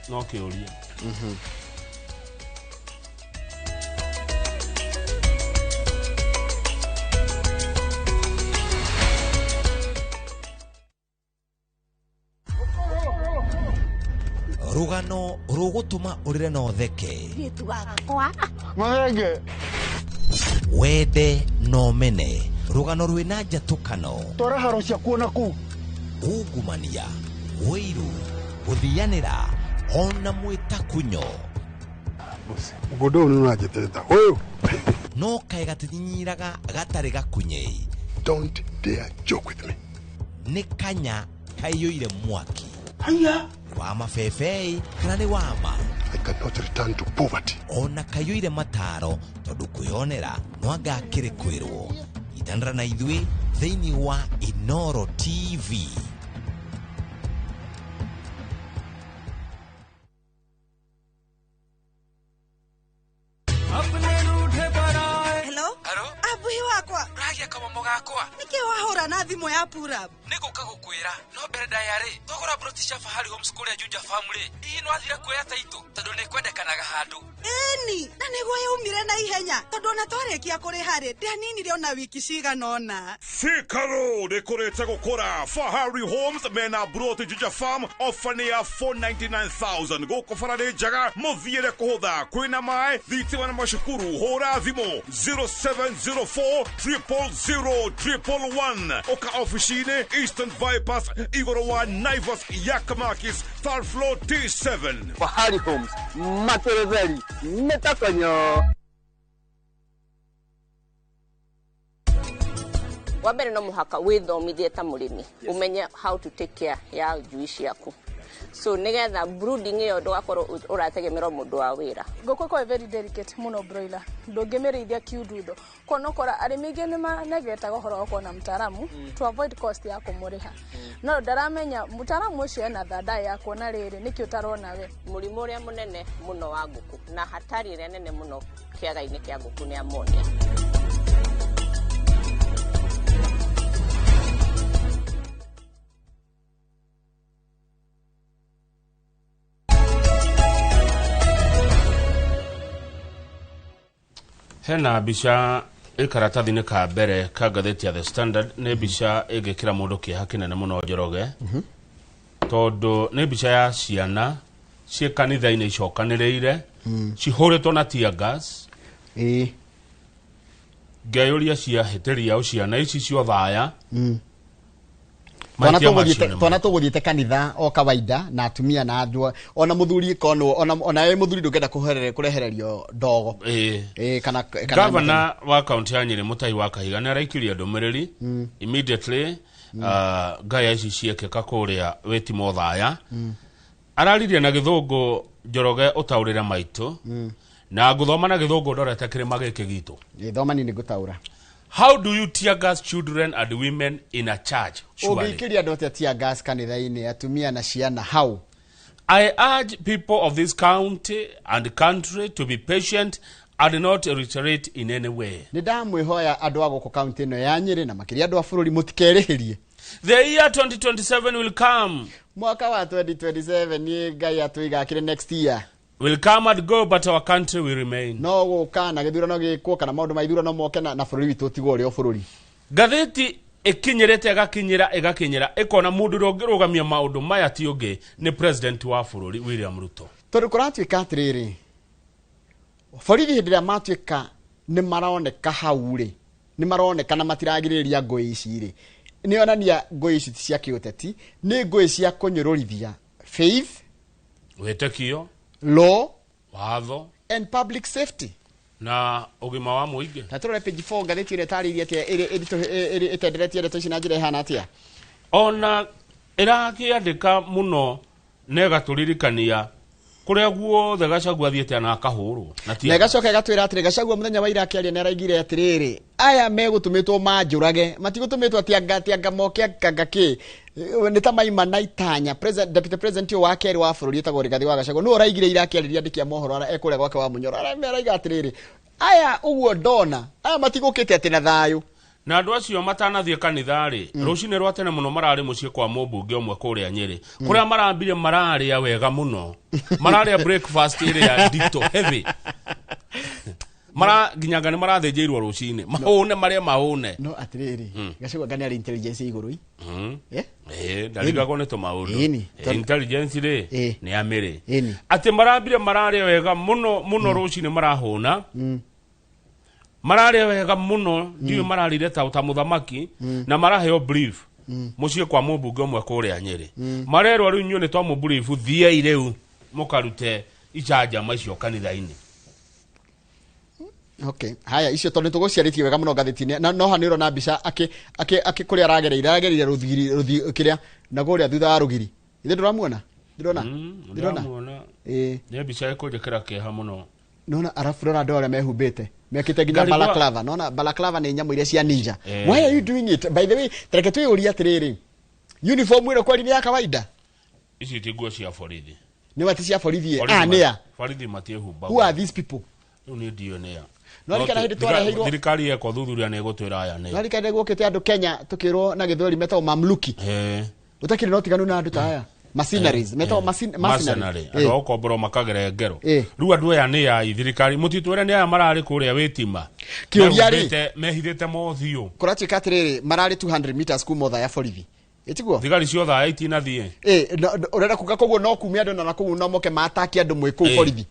no kiuria rugano rugutuma urire no theke wende no mene rugano rwina njatukano tora haro cia kuona ku ungumania wiru guthianira ona mwitakunyo godo ni unajiteta oyo no kai gatinyiraga gatari gakunye. Don't dare joke with me. Ni kanya kayoire mwaki haya wa mafefei kana ni wama. I cannot return to poverty. Ona kayoire mataro tondu kwionera no agakire kwirwo itandra na ithwi thiini wa Inoro TV. Niki wahora na thimu ya Purab. Niguka gukwira no mbere ndayari thogora British Fahari Homeschool ya Juja family ii no athira kuoya taito tondu ni kwendekanaga handu eni na niguo yaumire na ihenya tondu na twarekia kuri hari ndianinire ona wiki cigana ona Sikaro dekorete gukora Fahari Homes mena Broti Juja Farm ofania 499,000 goko farade jaga muthiire kuhutha kwina mai thitima na mashukuru hora thimo 0704 000 oka officine Eastern Bypass Igoro wa Naivas Yakamakis third floor T7 Fahari Homes Matereveli Metakanyo. Wabere no muhaka withomithie ta murimi umenye how to take care ya njui ciaku so nigetha brooding iyo ndugakoro urategemerwo mundu wa wira ngũkũ ĩkoragwo very delicate mũno broiler ndũngĩmĩrĩithia kiundutho konokora arĩmi aingĩ nĩmanegetaga ũhoro wa kuona mtaaramu to avoid cost ya kũmũrĩha no ndaramenya mtaaramu ũcio ena thanda ya kuona rĩrĩ nĩkĩ ũtarona we mũrimũ ũrĩa mũnene mũno wa ngũkũ na hatari ĩrĩa nene mũno kĩaga-inĩ kĩa ngũkũ nĩ ammonia. Hena bica ikaratathi-inĩ ka mbere ka ngathĩti ya The Standard nĩ bica ĩngĩkĩra mũndũ kĩeha kĩnene mũno Njoroge tondũ nĩ bica ya ciana ciĩ kanitha-inĩ icokanĩrĩire cihũrĩtwo na tear gas ngeyũria ciahĩtĩria o ciana ici cio thaya twana tũgũthiĩte kanitha o kawaida na atumia na andũ ona mũthuri kono ona mũthuri ndũngĩenda kũrehererio ndogo kana Governor wa kaunti ya Nyĩrĩ Mũtahi wa Kahiga nĩ araikirie ndũmĩrĩri immediately ngaya ici ciekĩka kũrĩa Wetimo thaya araririe na gĩthũngũ Njoroge ũtaũrĩre maitũ na ngũthoma na gĩthũngũ ndorete kĩrĩma gĩkĩ gitũ thomani nĩ ngũtaũra. How do you tear gas children and women in a church? Ũngĩkĩria andũ atĩa tear gas kanitha-inĩ atumia na ciana how? I urge people of this county and country to be patient and not reiterate in any way. Nĩ ndamwĩhoya andũ a gũkũ kaunti ĩno ya Nyĩrĩ na makĩria andũ a bũrũri mũtikerĩhĩrie. The year 2027 will come. Mwaka wa 2027 nĩ Ngai atũigakĩre next year. Will come and go, but our country will remain. No gũka na gĩthurano gĩkwo kana maũndũ ma ithurano moke na bũrũri witũ ũtigwo ũrĩ o bũrũri. Ngathĩti ĩkinyĩrĩte ĩgakinyĩra ĩkona mũndũ ũrĩa ũngĩrũgamia maũndũ maya ti ũngĩ nĩ president wa bũrũri William Ruto. Tondũ kũratuĩka atĩrĩrĩ borithi hĩndĩ ĩrĩa matuĩka nĩ maroneka hau rĩ nĩ maroneka na matiragirĩrĩria ngũĩ ici rĩ nĩ onania ngũĩ ici cia kĩũteti nĩ ngũĩ cia kũnyũrũrithia faith wĩtĩkio law watho and public safety na ũgima wa mũingĩ. Na tũrore page 4 ngathĩti ĩrĩa tarĩirie atĩa ĩtenderetie ndeto ici na njĩra ihana atĩa ona ĩrakĩandĩka mũno na ĩgatũririkania kũrĩa guothe Gachagua athiĩte na akahũrwo na gacoka ĩgatwĩra atĩrĩ Gachagua mũthenya wa ira akĩaria nĩ araigire atĩrĩrĩ aya megũtũmĩtwo manjũrage matigũtũmĩtwo atianga moke kangakĩ nĩ ta maima na itanya deputy president wa kerĩ wa bũrũri etagwo Rigathi wa Gachagua no araigire ira akĩarĩria andĩki a mohoro ekũrĩa gwake wa Munyoro araiga atĩrĩrĩ aya ũguo ndona aya matigũkĩte atĩ na thayũ na andũ acio matanathiĩ kanitha rĩ rũcinĩ rwa tene mũno mararĩ mũciĩ kwa mũmbunge ũmwe kũrĩa Nyĩrĩ kũrĩa marambire mararĩa wega mũno mararĩa breakfast ĩrĩa ndito heavy nginyaga nĩ marathĩnjĩirwo rũcinĩ mahũne marĩa mahũne no atĩrĩrĩ Gachagua ngani arĩ intelligence igũrũ ndarigagwo nĩ tũmaũndũ intelligence rĩ nĩ amĩrĩ atĩ marambire mararĩa wega mũno rũcinĩ marahũna mararĩa wega mũno ndiyo mararire ta mũthamaki na maraheo brief mũciĩ kwa mũmbunge ũmwe kũrĩa Nyĩrĩ marerwo rĩu inyuĩ nĩ twamũ brief thiai rĩu mũkarute icanjama icio kanitha-inĩ. Okay haya icio tondũ tũgũciarĩtie wega mũno ngathĩti-inĩ no hanĩrwo na mbica akĩ kũrĩa aragereire rũthiri kĩrĩa na kũrĩa thutha wa rũgiri ithe ndũramuona ndĩrona nĩ mbica ĩkũnjĩkĩra kĩeha mũno nona arafu rora andũ arĩa mehumbĩte mekĩte nginya balaclava nona balaclava nĩ nyamũ iria cia ninja why are you doing it by the way tareke twĩyũria atĩrĩrĩ uniform ĩrĩa kweli ni ya kawaida ici ti nguo cia borithi nĩ wati cia borithi nĩa borithi matiehumba who are these people nĩ ndio nĩa no rikana hĩndĩ twareheirwo thirikari yeko thuthuria nĩ gũtwĩra aya nĩ no rikana gũkĩte andũ Kenya tukĩrwo na gĩthweri metagwo mamluki utakĩrĩ no tiganu na andũ ta aya mercenaries metagwo mercenary andũ okomboro makagere ngero rĩu andũ aya nĩ ya thirikari mũtitwĩre nĩ aya mararĩ kũrĩa Wĩtima kĩũria rĩ mehithĩte mothiũ kũratuĩka atĩrĩrĩ mararĩ 200 meters kuma thaya borithi ĩtiguo thigari cio thaya itinathiĩ ũrenda kuga koguo no kumia andũ na koguo no moke mataki andũ mwĩ kũu borithi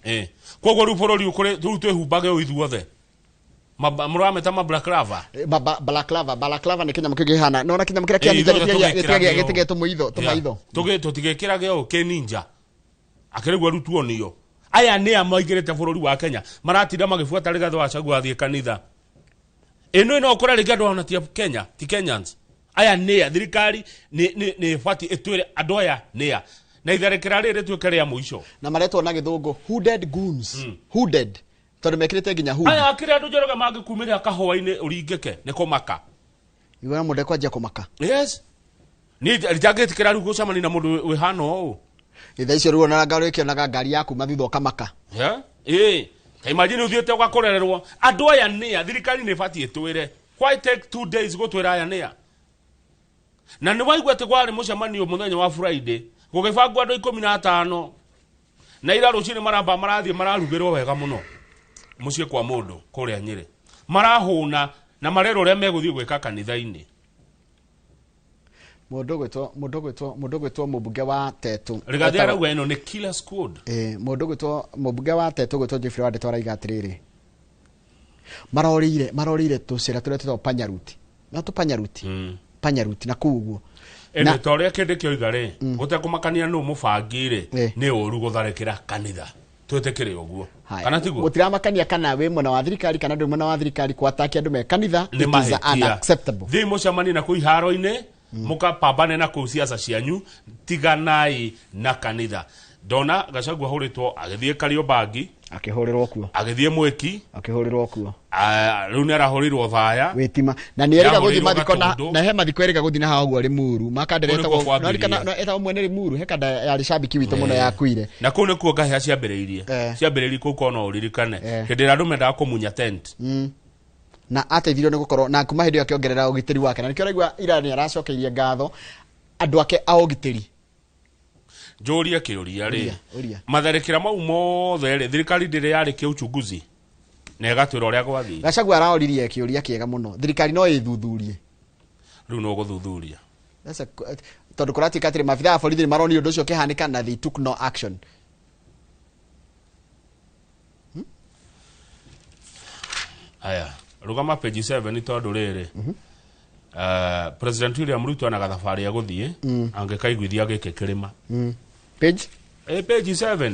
koguo rĩu bũrũri rĩu twĩhumbage ũithuothe mũrameta balaclava balaclava nĩ kĩnyamũ kĩhana no na kĩnyamũ kĩrĩa kĩa gĩtegetwo tũmaitho tũgĩkĩrage o kĩ ninja akĩrĩgwo arutwo nĩo aya nĩ amaigĩrĩte bũrũri wa Kenya maratinda magĩbuata Rigathi wa Gachagua athiĩ kanitha ĩno ũkora rĩngĩ andũ ona ti Kenya ti Kenyans aya nĩ thirikari nĩ bati ĩtwĩre andũ aya nĩ na itharĩkĩra rĩrĩ tuĩke rĩa mũico na maretwo na gĩthũngũ hooded goons hooded tondũ mekĩrĩte nginya hood aya akĩrĩ andũ Njoroge mangĩkumĩrĩra kahũa-inĩ ũringĩke nĩ kũmaka igana mũndũ kwanjia kũmaka yes ni njagĩtĩkĩra rĩu gũcemania na mũndũ wĩhana ũũ itha icio rĩu ona ngaro ĩkĩonaga ngari yaku mathutha ũkamaka imagine uthiĩte ũgakũrererwo andũ aya nĩa thirikari nĩ ĩbatiĩ twĩre why take 2 days gũtwĩra aya nĩa na nĩ waigua atĩ kwarĩ mũcemanio mũthenya wa Friday gũgĩbangwo andũ 15 na ira rũcinĩ maramba marathiĩ mararugĩrwo wega mũno mũciĩ kwa mũndũ kũrĩa Nyĩrĩ marahũna na marero ũrĩa megũthiĩ gwĩka kanitha-inĩ mũndũ gwĩtwo mũmbunge wa Tetu Rigathi arauga ĩno nĩ killer squad mũndũ gwĩtwo mũmbunge wa Tetu gwĩtwo Jeffrey Wade twaraiga atĩrĩrĩ marorĩire tũcĩra tũrĩa twĩtagwo panyaruti no panyaruti na kuguo na torĩa kĩndĩ kĩoiga rĩ gũtekũmakania nũ mũbangĩre nĩ ũru gũtharĩkĩra kanitha twĩtĩkĩre ũguo kana tiguo gũtiramakania kana wĩ mwena wa thirikari kana ndũ mwena wa thirikari kwatakia andũ me kanitha it is unacceptable thi mũcemani na kũu iharo-inĩ mũkapambane na kũu ciaca cianyu tiganai na kanitha ndona Gachagua ahũrĩtwo agĩthiĩ Kariobangi akĩhũrĩrwo kuo agĩthiĩ Mweki akĩhũrĩrwo kuo rĩu nĩ arahũrĩrwo Thaya wĩtima na nĩ erĩga gũthiĩ mathiko na he mathiko erĩga gũthiĩ na haha ũguo Limuru makanderetagwo no etagwo mwene Limuru he kanda yarĩ cambiki witũ mũno yakuire na kũu nĩkuo ngahĩha ciambĩrĩirie kũu kono ũririkane hĩndĩ ĩrĩa andũ mendaga kũmunya tent na ateithirio nĩ gũkorwo na kuma hĩndĩ ĩyo akĩongerera ũgitĩri wake na nĩkĩo araigua ira nĩ aracokeirie ngatho andũ ake a ũgitĩri Njũria kĩũria rĩ matharĩkĩra mau mothe rĩ thirikari ndĩrĩ yarĩkia uchunguzi na ĩgatwĩra ũrĩa gwathiĩ Gachagua aroririe kĩũria kĩega mũno thirikari no ĩthuthurie rĩu no gũthuthuria tondũ kũratuĩka atĩrĩ maabithaa a borithi nĩmaronire ũndũ ũcio ũkĩhanĩka na they took no action aya rugama page 7 tondũ rĩrĩ President William Ruto ana gathabarĩ agũthiĩ angĩkaiguithia gĩkĩ kĩrĩma page page 7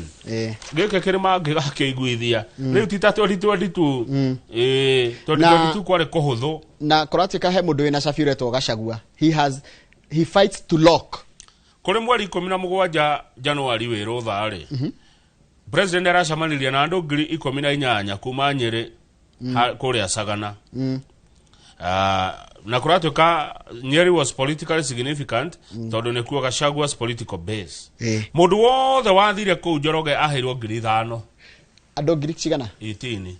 gĩkĩ kĩrĩma angĩgakĩiguithia rĩu ti ta 2022 2022 kwarĩ kũhũthũ na kũratuĩka he mũndũ wĩna cabi ũretwo Gachagua he fights to lock kũrĩ mweri 17 Januari wĩrũ tharĩ president aracemanirie na andũ 18,000 kuma Nyĩrĩ kũrĩa Sagana na kũratuĩka Nyeri was politically significant tondũ nĩkuo Gachagua's political base mũndũ wothe wathire kũu Njoroge aheirwo 5,000 andũ 18 cigana 18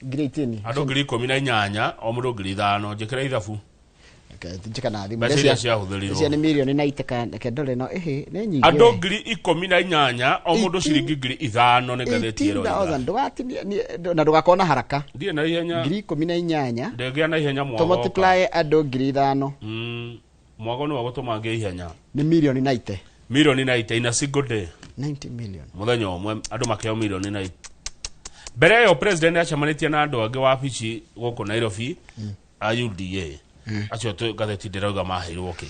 andũ 18,000 o mũndũ 5,000 njĩkĩra ithabu njĩkana thimũ mbeca ciahũthĩrirwo icio nĩ mirioni na iteka kendore no nĩ nyingĩ andũ 18,000 o mũndũ ciringi 5,000 nĩ ngathĩti ĩro ndũgatinie na ndũgakona haraka ndiĩ na ihenya 18,000 ndĩgĩa na ihenya mwago to multiply andũ 5,000 mwago nĩ wa gũtũma ngĩ ihenya nĩ mirioni na ite in a single day 90 million mũthenya ũmwe andũ makĩo mirioni na ite mbere yo president acamanĩtie na andũ angĩ wabici gũkũ Nairobi a UDA acio tu gatheti ndirauga maheirwo ki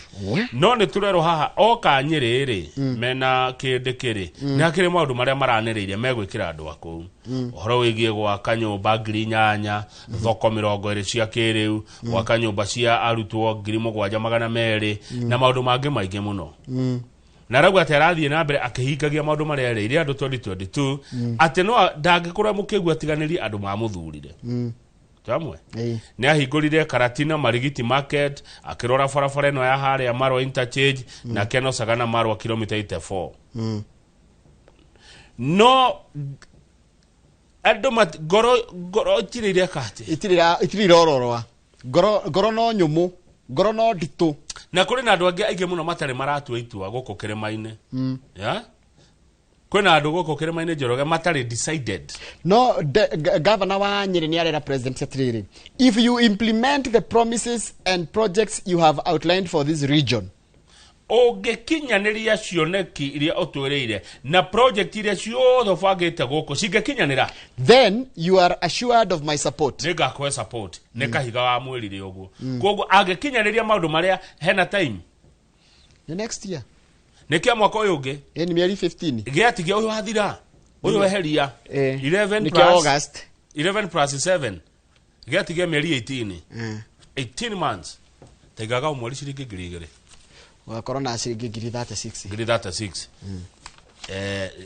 no nĩ turero haha oka Nyĩrĩ rĩ mena kĩndĩ kĩrĩ nĩ akĩrĩ maũndũ marĩa maranĩrĩirie megwĩkĩra andũ akũu ũhoro wĩgiĩ gwaka nyũmba 8,000 thoko 20 cia kĩrĩu gwaka nyũmba cia arutwo 7,200 na maũndũ mangĩ maingĩ mũno na rauga atĩ arathiĩ na mbere akĩhingagia maũndũ marĩa erĩire andũ 2022 atĩ no ndangĩkorwo mũkĩigua atiganĩrie andũ mamũthurire tamwe nĩ ahingũrire Karatina Marigiti Market akĩrora barabara ĩno ya harĩa Marwa interchange na Keno Sagana Marwa kilomita 84 no andũ ngoro itirĩire kati itirĩire ororoa ngoro no nyũmũ ngoro no nditũ na kũrĩ na andũ angĩ aingĩ mũno matarĩ maratua itua gũkũ kĩrĩma-inĩ kwĩna andũ gũkũ kĩrĩma-inĩ Njoroge matarĩ decided no governor wa Nyĩrĩ nĩ arera president atirĩrĩ if you implement the promises and projects you have outlined for this region ũngĩkinyanĩria cioneki iria ũtwĩrĩire na project iria ciothe ũbangĩte gũkũ cingĩkinyanĩra then you are assured of my support nĩngakũhe support nĩ kahiga wa mwĩrire ũguo koguo angĩkinyanĩria maũndũ marĩa hena time the next year nĩ kia mwaka ũyũ ũngĩ ni mĩeri 15 gĩatigia ũyũ wathira ũyũ weheria 11 plus 7 gĩatigia mĩeri 18 months taigaga mweri ciringi 2,000 wakorwo na ciringi 36 36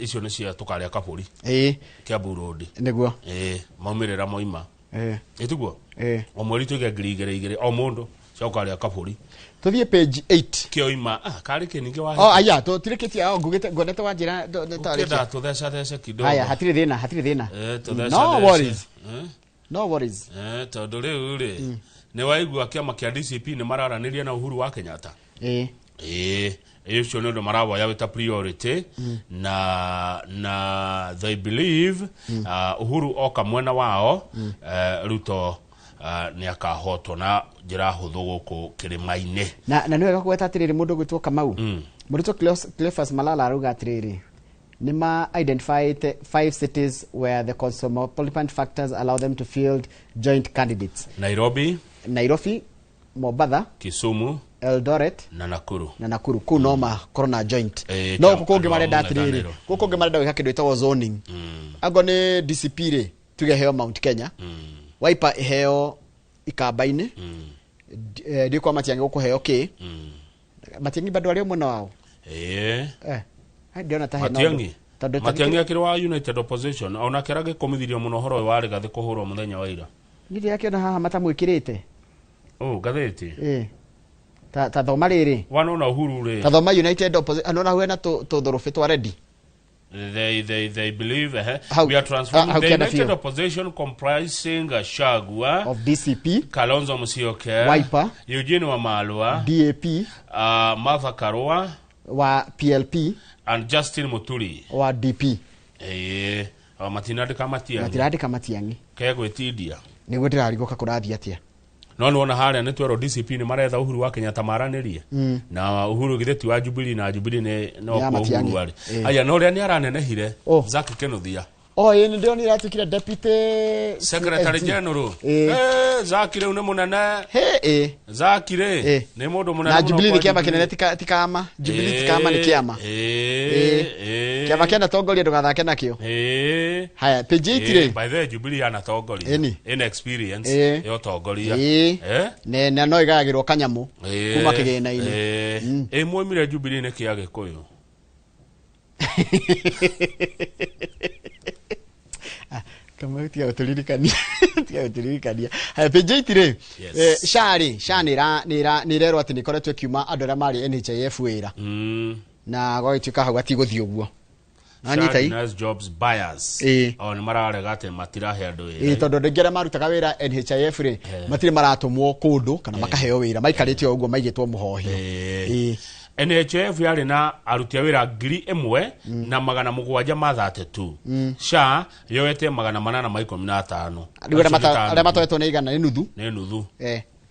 icio nĩ cia tukaria kaburi Kiambu Road niguo maumirira moima ituguo o mweri tuge 2,200 o mundu cokaria kaburi tuthie page 8 kioima kari kiningi wa aya turikitie ngugite ngonete wa njira nda tutheca kidogo aya hatire thina no worries tondu riu ri ni waigua kiama kia DCP ni mararaniria na Uhuru wa Kenyatta icio nĩ maraboya wita priority na they believe Uhuru oka mwena wao Ruto ni akahotwo na njira huthu guku kirima-ini na nĩ wega kweta atiriri mundu gwitwo Kamau Murito Cleophas Malala aruga atiriri nima identified 5 cities where the cosmopolitan factors allow them to field joint candidates. Nairobi, Mombasa, Kisumu, Eldoret na Nakuru. Kunoma corona joint. No kukonge marenda atiriri. Kukonge marenda wika kindu itawo zoning. Ago ni DCP ri tuge heo Mount Kenya. Wiper heo Ikamba-ini. Ndiko matiangi gukuheo ki. Matiangi bado ari mwana wao. Ndiona ta Matiangi akirwa United Opposition ona kerage komithirio muno horo wa Rigathi kuhurwo muthenya wa ira. Ngiri yake na haha matamwikirite. Gatheti. Ta thoma riri. Wanona Uhuru ri. Ta thoma United Opposition anona huena to thorofe twa ready. They believe we are transforming the United Opposition comprising Shagwa of DCP, Kalonzo Musyoka, Wiper, Eugene Wamalwa, DAP, Martha Karua wa PLP and Justin Muturi wa DP. Matinandika Matiangi kegwitidia niguo ndirarigoka kurathia atia no nona haria ni twero DCP ni maretha Uhuru wa Kenyatta maranirie na Uhuru githeti wa Jubilee na Jubilee ne no Uhuru wari aya no ria ni aranenehire Zaki Kenothia ni ndio ni ratukire deputy secretary general Zaki reu ni munene Zaki ni mundu munene na Jubilee ni kiama kinene tikama Jubilee tikama ni kiama kiama kena tongoria ndugathake nakio haya page 8 by the Jubilee ana tongoria in experience yo tongoria ne no igagirwo kanyamu kuma kigena-ini mwemire Jubilee ni kiage koyo kama tia uturirikania haya page 8 SHA ni rero ati ni koretwe kiuma andu aria mari NHIF wira na gwituka hau ati guthii uguo Anyita jobs buyers on mararega ate matirahe andu wira tondu ndengera marutaga wira NHIF ri matire maratumwo kundu kana makaheo wira maikarite uguo maigitwo muhohio NHIF yari na arutia wira 1,000 na 732 SHA yoete 815 aria matoetwo ni igana ni nuthu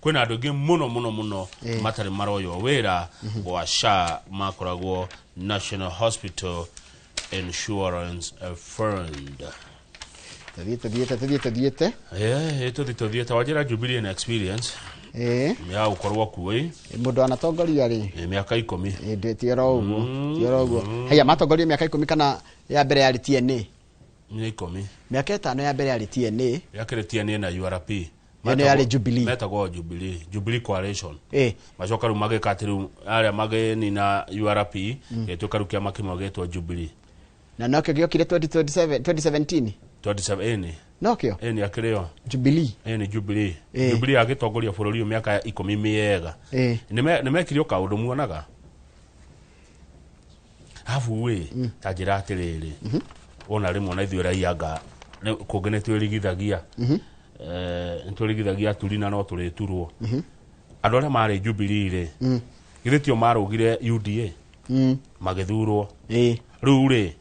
kwina andu ngi muno matari maroyo wira gwa SHA makoragwo National Hospital Insurance Fund. Tuthiete wajira Jubilee na experience ya ukorwa kuwe mundu anatongoria ri miaka 10 tioro uguo haya matongoria miaka 10 kana ya mbere ya TNA ni 10 miaka 5 ya mbere ya TNA yakire TNA na URP mene ya Jubilee metago Jubilee Coalition macoka ru magekatiru aria mageni na URP yetuka rukia makimo getwa Jubilee na nokyo giokire 2017 nokyo ni akireo Jubilee ni Jubilee Jubilee agitongoria bururi miaka 10 miega nimekirio kaundu muonaga hafu we tajira atiriri ona rimwe na ithuira ianga kungene twirigithagia nturigithagia turina no turiturwo andu aria mari Jubilee ri githitio marugire UDA magithurwo riu ri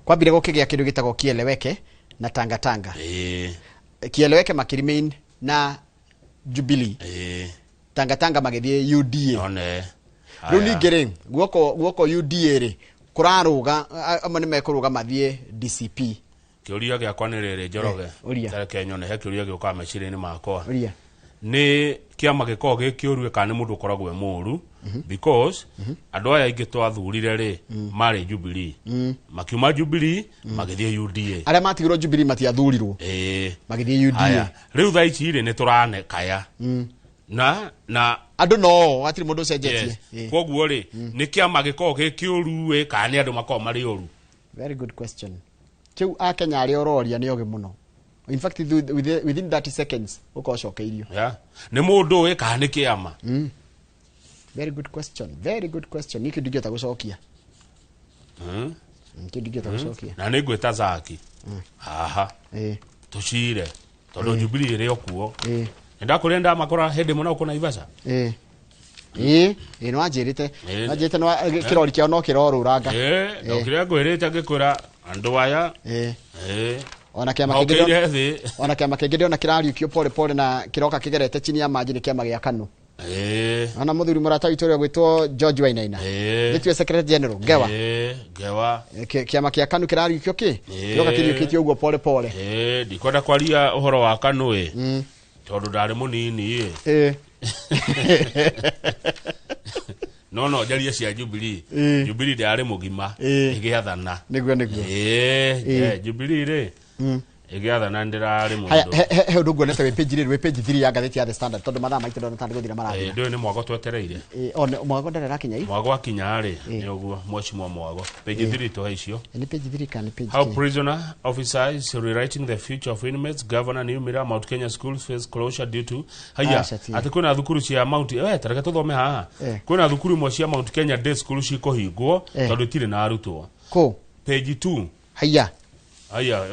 kwambire gukigia kindu gitagwo Kieleweke na Tanga Kieleweke makirimain na Jubilee Tanga magithie UDA riu ningire guoko UDA ri kuraruga amwe mekuruga mathie DCP kiuria giakwa ni riri Njoroge tare kenyone he kiuria gioka mecirini makwa ni kiama giko gikiurue kana mundu koragwe muru because andu aya ingi twathurire ri mari Jubilee makiuma Jubilee magithie UDA aria matigirwo Jubilee matiathurirwo magithie UDA riu thaici ri ni turane kaya na andu no atiri mundu cenjetie koguo ri ni kiama giko gikiuru we kana ni andu mako mari oru. Very good question. Kiu a Kenya ari ororia ni oge muno. In fact within 30 seconds ukocokeirio. Ni mundu we kana ni kiama. Very good question. Very good question. Niki ndigeta gucokia. Ndigeta gucokia. Na ni gweta Zaki. Aha. Tucire. Tondu Jubilee ri okuo. Nda kurenda makora hende muno kuna Ivasha. No ajirite. Ajirite no kirori kiao no kiroruranga. No kiria ngwirite ngikura andu aya. Ona kiama kigede. Ona kiama kigede ona kirariukio pole pole na kiroka kigerete chini ya maji ni kiama gia KANU. Ana muthuri murata witoria gwitwo George Wainaina. Nitwe Secretary General Gewa. Gewa. Kiama kia KANU kirariukio ki? Kiroka kiriukitio uguo pole pole. Ndikwenda kwaria uhoro wa KANU tondu ndari munini no jaria cia Jubilee. Jubilee ndari mugima igiathana niguo Jubilee ri igiathana ndirari mundu he undu nguonete we page 3 ya gatheti ya The Standard tondu mathaa maitu ndona tandi guthira marathia ndio ni mwago twetereire mwago ndarera kinya mwago akinya ri ni uguo mweshimwa mwago page 3 to icio ni page 3 kan page how prisoner officers rewriting the future of inmates. Governor Niumira Mount Kenya schools face closure due to haya ati kuna thukuru cia Mount tareka tuthome haha kuna thukuru imwe cia Mount Kenya day school cikuhingwo tondu tire na arutwo ko page 2 haya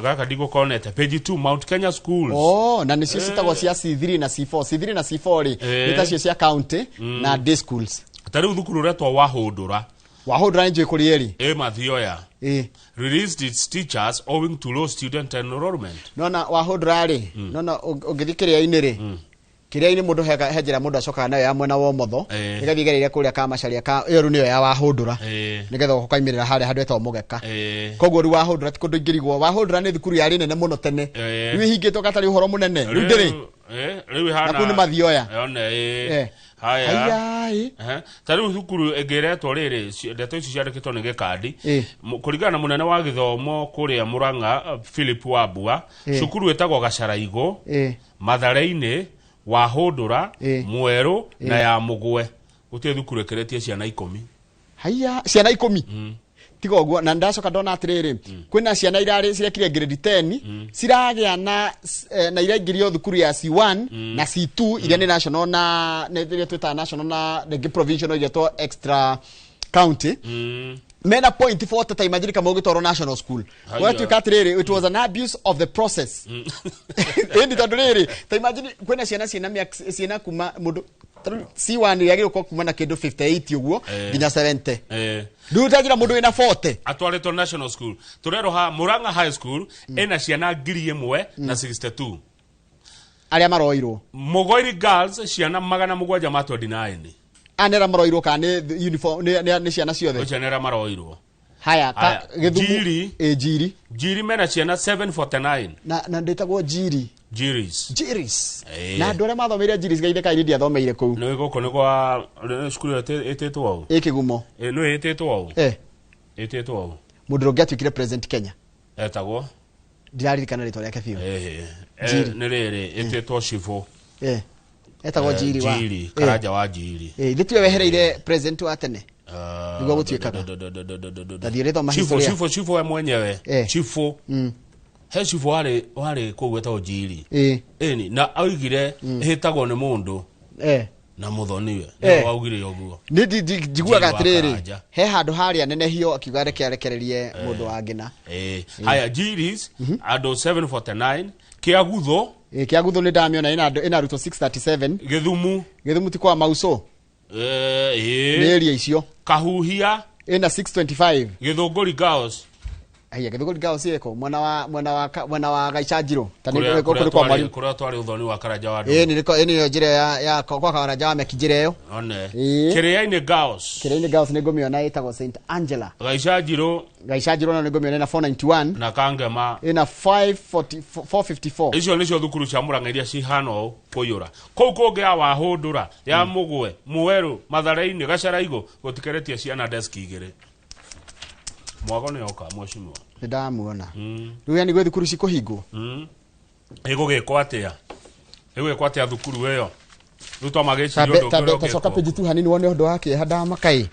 gaka ndigo konete page 2 Mount Kenya schools na nicio citagwo cia C3 na C4 na C4 ri nitacio cia county na day schools tari thukuru retwa Wahundura nje kuri eri Mathioya released its teachers owing to low student enrollment. Nona Wahundura ri nona ugithikiria iniri kiria ini mundu hejera mundu acoka nayo ya mwena wa motho igathigeriria kuria ka macaria ka iyo ru niyo ya Wahundura nigetha ukaimirira hare handu etwa Mugeka koguo ru Wahundura ti kundu ingirigwo Wahundura ni thukuru yari nene muno tene riu hingitwo gatari uhoro munene riu ndiri riu hana nakuni Mathioya haya tari thukuru egeretwo riri ndeto ici ciandikitwo ni gikandi kuringana na munene wa githomo kuria Murang'a Philip Wambua cukuru etagwo Gacaraigo Mathare-ini Wahundura Mweru na ya Mugwe gutie thukuru ekeretie ciana 10 ciana 10 tigo guo na ndacoka ndona atiriri kwina ciana irari cirekire grade 10 ciragia na irengirio thukuru ya C1 na C2 iria ni national na ne twita national na the provincial iria to extra county mena point 40 time imagine kama ugitoro national school watu katiriri it was an abuse of the process endi tonduriri ta imagine kwena ciana kuma mundu C1 yagiro kwa kuma na kindu 58 uguo ginya 70 ndu tajira mundu ina 40 atwaretwo national school turero ha Murang'a high school ena ciana 1000 na 62 aria maroirwo Mugoiri girls ciana 729 anera maroirwo kana uniform ni ciana ciothe ciana maroirwo haya Githumu Jiri mena ciana 749 na ndetagwo Jiris na ndore mathomeire Jiris gaithe kai ndia thomeire ku no goko ni kwa skulu etetwo au Kigumo no etetwo au etetwo au mundu ngiatukire president Kenya etagwo ndirarikana ritwa riake biu ni riri etetwo Shivo etagwo Jiri Karanja wa Jiri nditwe wehereire president wa tene niguo gutwikaga ndathiretho mahistoria Shivo we mwenyewe Shivo he Shivo wari kugweta Jiri ni na augire hitagwo ni mundu na muthoniwe ni waugire uguo ni njiguaga atiriri he handu haria nene hio akiuga rekererie mundu wa ngina haya Jiris andu 749 Kiagutho ni ndamiona ina ruto 637 Githumu ti kwa Mauso ni area icio Kahuhia ina 625 Githunguri Girls Githunguri Girls yeko mwana wa Gaicajiro tani kuri kwa mwalimu kuri twari uthoni wa Karanja wa ni njira ya kwa Karanja wa mekijira yo Kiria-ini Girls ni ngomiona itagwo St Angela Gaicajiro na ngomiona na 491 na Kangema ina 454 icio nicio thukuru cia Murang'a iria cihano kuyura kou kungi ya Wahundura ya Mugwe Mweru Mathare-ini Gacaraigo gutikeretie ciana desk 2 mwago ni oka mweshimwa ndamuona riu yani gwe thukuru cikuhingwo igugikwo atia thukuru iyo ruto magecirio tacoka page 2 hanini wone undu wake hada makai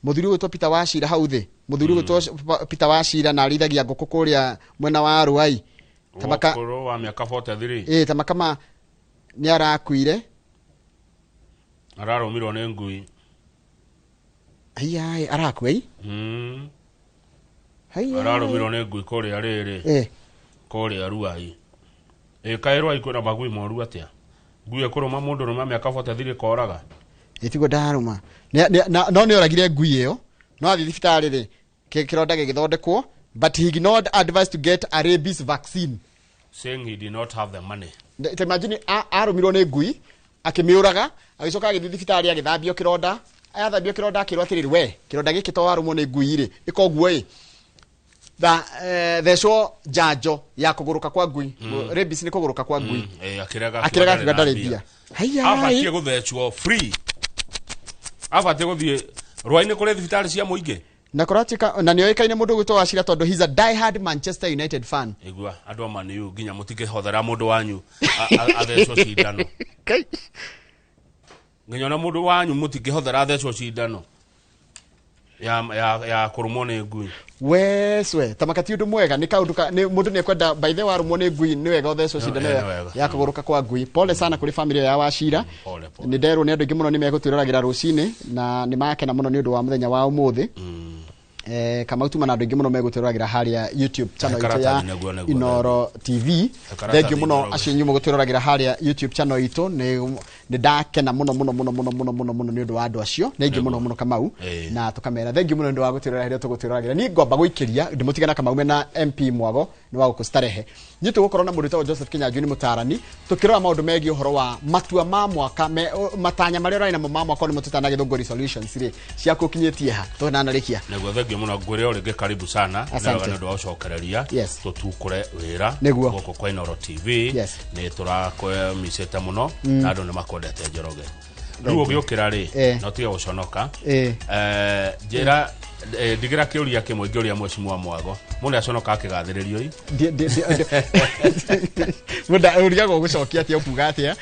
muthuri witwa Peter Wachira hau thi muthuri witwa Peter Wachira na arithagia nguku kuria mwena wa Ruai tamaka wa miaka 43 tamakama ni arakuire ararumirwo ni ngui ai arakuai ararumirwo ni ngui kuria riri kuria Ruai kairwa ikuna magui moru atia ngui ekuruma mundu ruma miaka 43 koraga etigo daruma no ni oragire ngui iyo no athi thibitari ri kironda gigithondekwo but he ignored advice to get a rabies vaccine saying he did not have the money. Imagine arumirwo ni ngui akimiuraga agicoka agithi thibitari agithambio kironda ayathambio kironda akirwa atiriri we kironda giki to warumwo ni ngui ri ikoguo thecwo njanjo ya kuguruka kwa ngui rabies ni kuguruka kwa ngui akiraga kigandarithia abatie guthecwo free abatie guthie Ruai-ini kuri thibitari cia muingi na koratika na nioikaine mundu gwitwa Wachira tondu he's a die-hard Manchester United fan igua andu amaniu ginya mutige hothera mundu wanyu athecwo cindano ginya na mundu wanyu mutige hothera athecwo cindano ya kurumwo ni ngui weswe tamakati undu mwega ni kaundu ni mundu ni kwenda by the way arumwo ni ngui ni wega uthecwo cindano ya kuguruka kwa ngui pole sana kuri family ya Wachira ni ndero ni andu ingi muno ni megutwiragira rucini na ni makena muno ni undu wa muthenya wa umuthi kama utuma na andu ingi muno megutwiragira haria YouTube channel itu ya Inoro TV thengi muno acio nyumo gutwiragira haria YouTube channel itu ni ndakena muno ni undu wa andu acio na ingi muno Kamau na tukamera thengi muno ndu wa gutwiragira tugutwiragira ni ngomba guikiria ndimutigana Kamau na MP Mwago ni wa gukustarehe ni tugukorwo na mundu tawo Joseph Kinyanjui ni mutarani tukirora maundu megi uhoro wa matua ma mwaka matanya maria rai na ma mwaka ni mututana githunguri solutions ri cia kukinyetie ha tunanarikia neguo thengi muno ngwire uri karibu sana na ndu wa ucokereria tutukure wira goko kwa Inoro TV ni turakwemisete muno na andu ni makwendete Njoroge riu ugiukira ri no tiga guconoka njira ndigira kiuria kimwe ngiuria Mheshimiwa Mwago mundu aconoka akigathiririo i munda uria gucokia atia kuga atia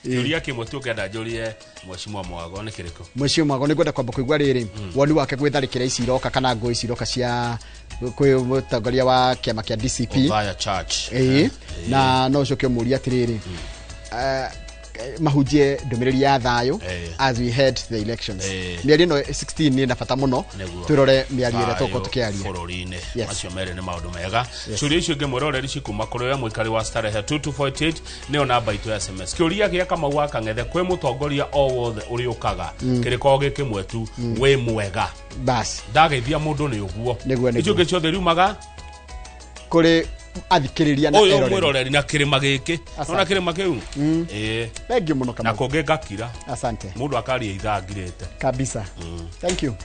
kiuria kimwe tu kenda njurie Mheshimiwa Mwago ni kiriko Mheshimiwa Mwago ni gwenda kwamba kuigwa riri woni wake gwitharikira ici iroka kana ngui ici iroka cia kwi mutongoria wa kiama kia DCP Othaya Church na no coke muria atiriri mahujie ndumiriri ya thayo as we head the elections mieri no 16 ni na bata muno turore miari ire toko tukiaria fororine macio mere ni maundu mega curi icio ngemuroreri cikuma kuri we muikari wa Starehe 2248 ni namba itu ya SMS kiuria gia kama waka ngethe kwi mutongoria o wothe uriukaga kiriko gikimwe tu we mwega bas ndageithia mundu ni uguo icio ngicio theriumaga kuri athikiriria na eroreri mwiroreri na kirima giki ona kirima kiu thank you muno Kamau na kongengakira asante mundu akaria ithangirite kabisa thank you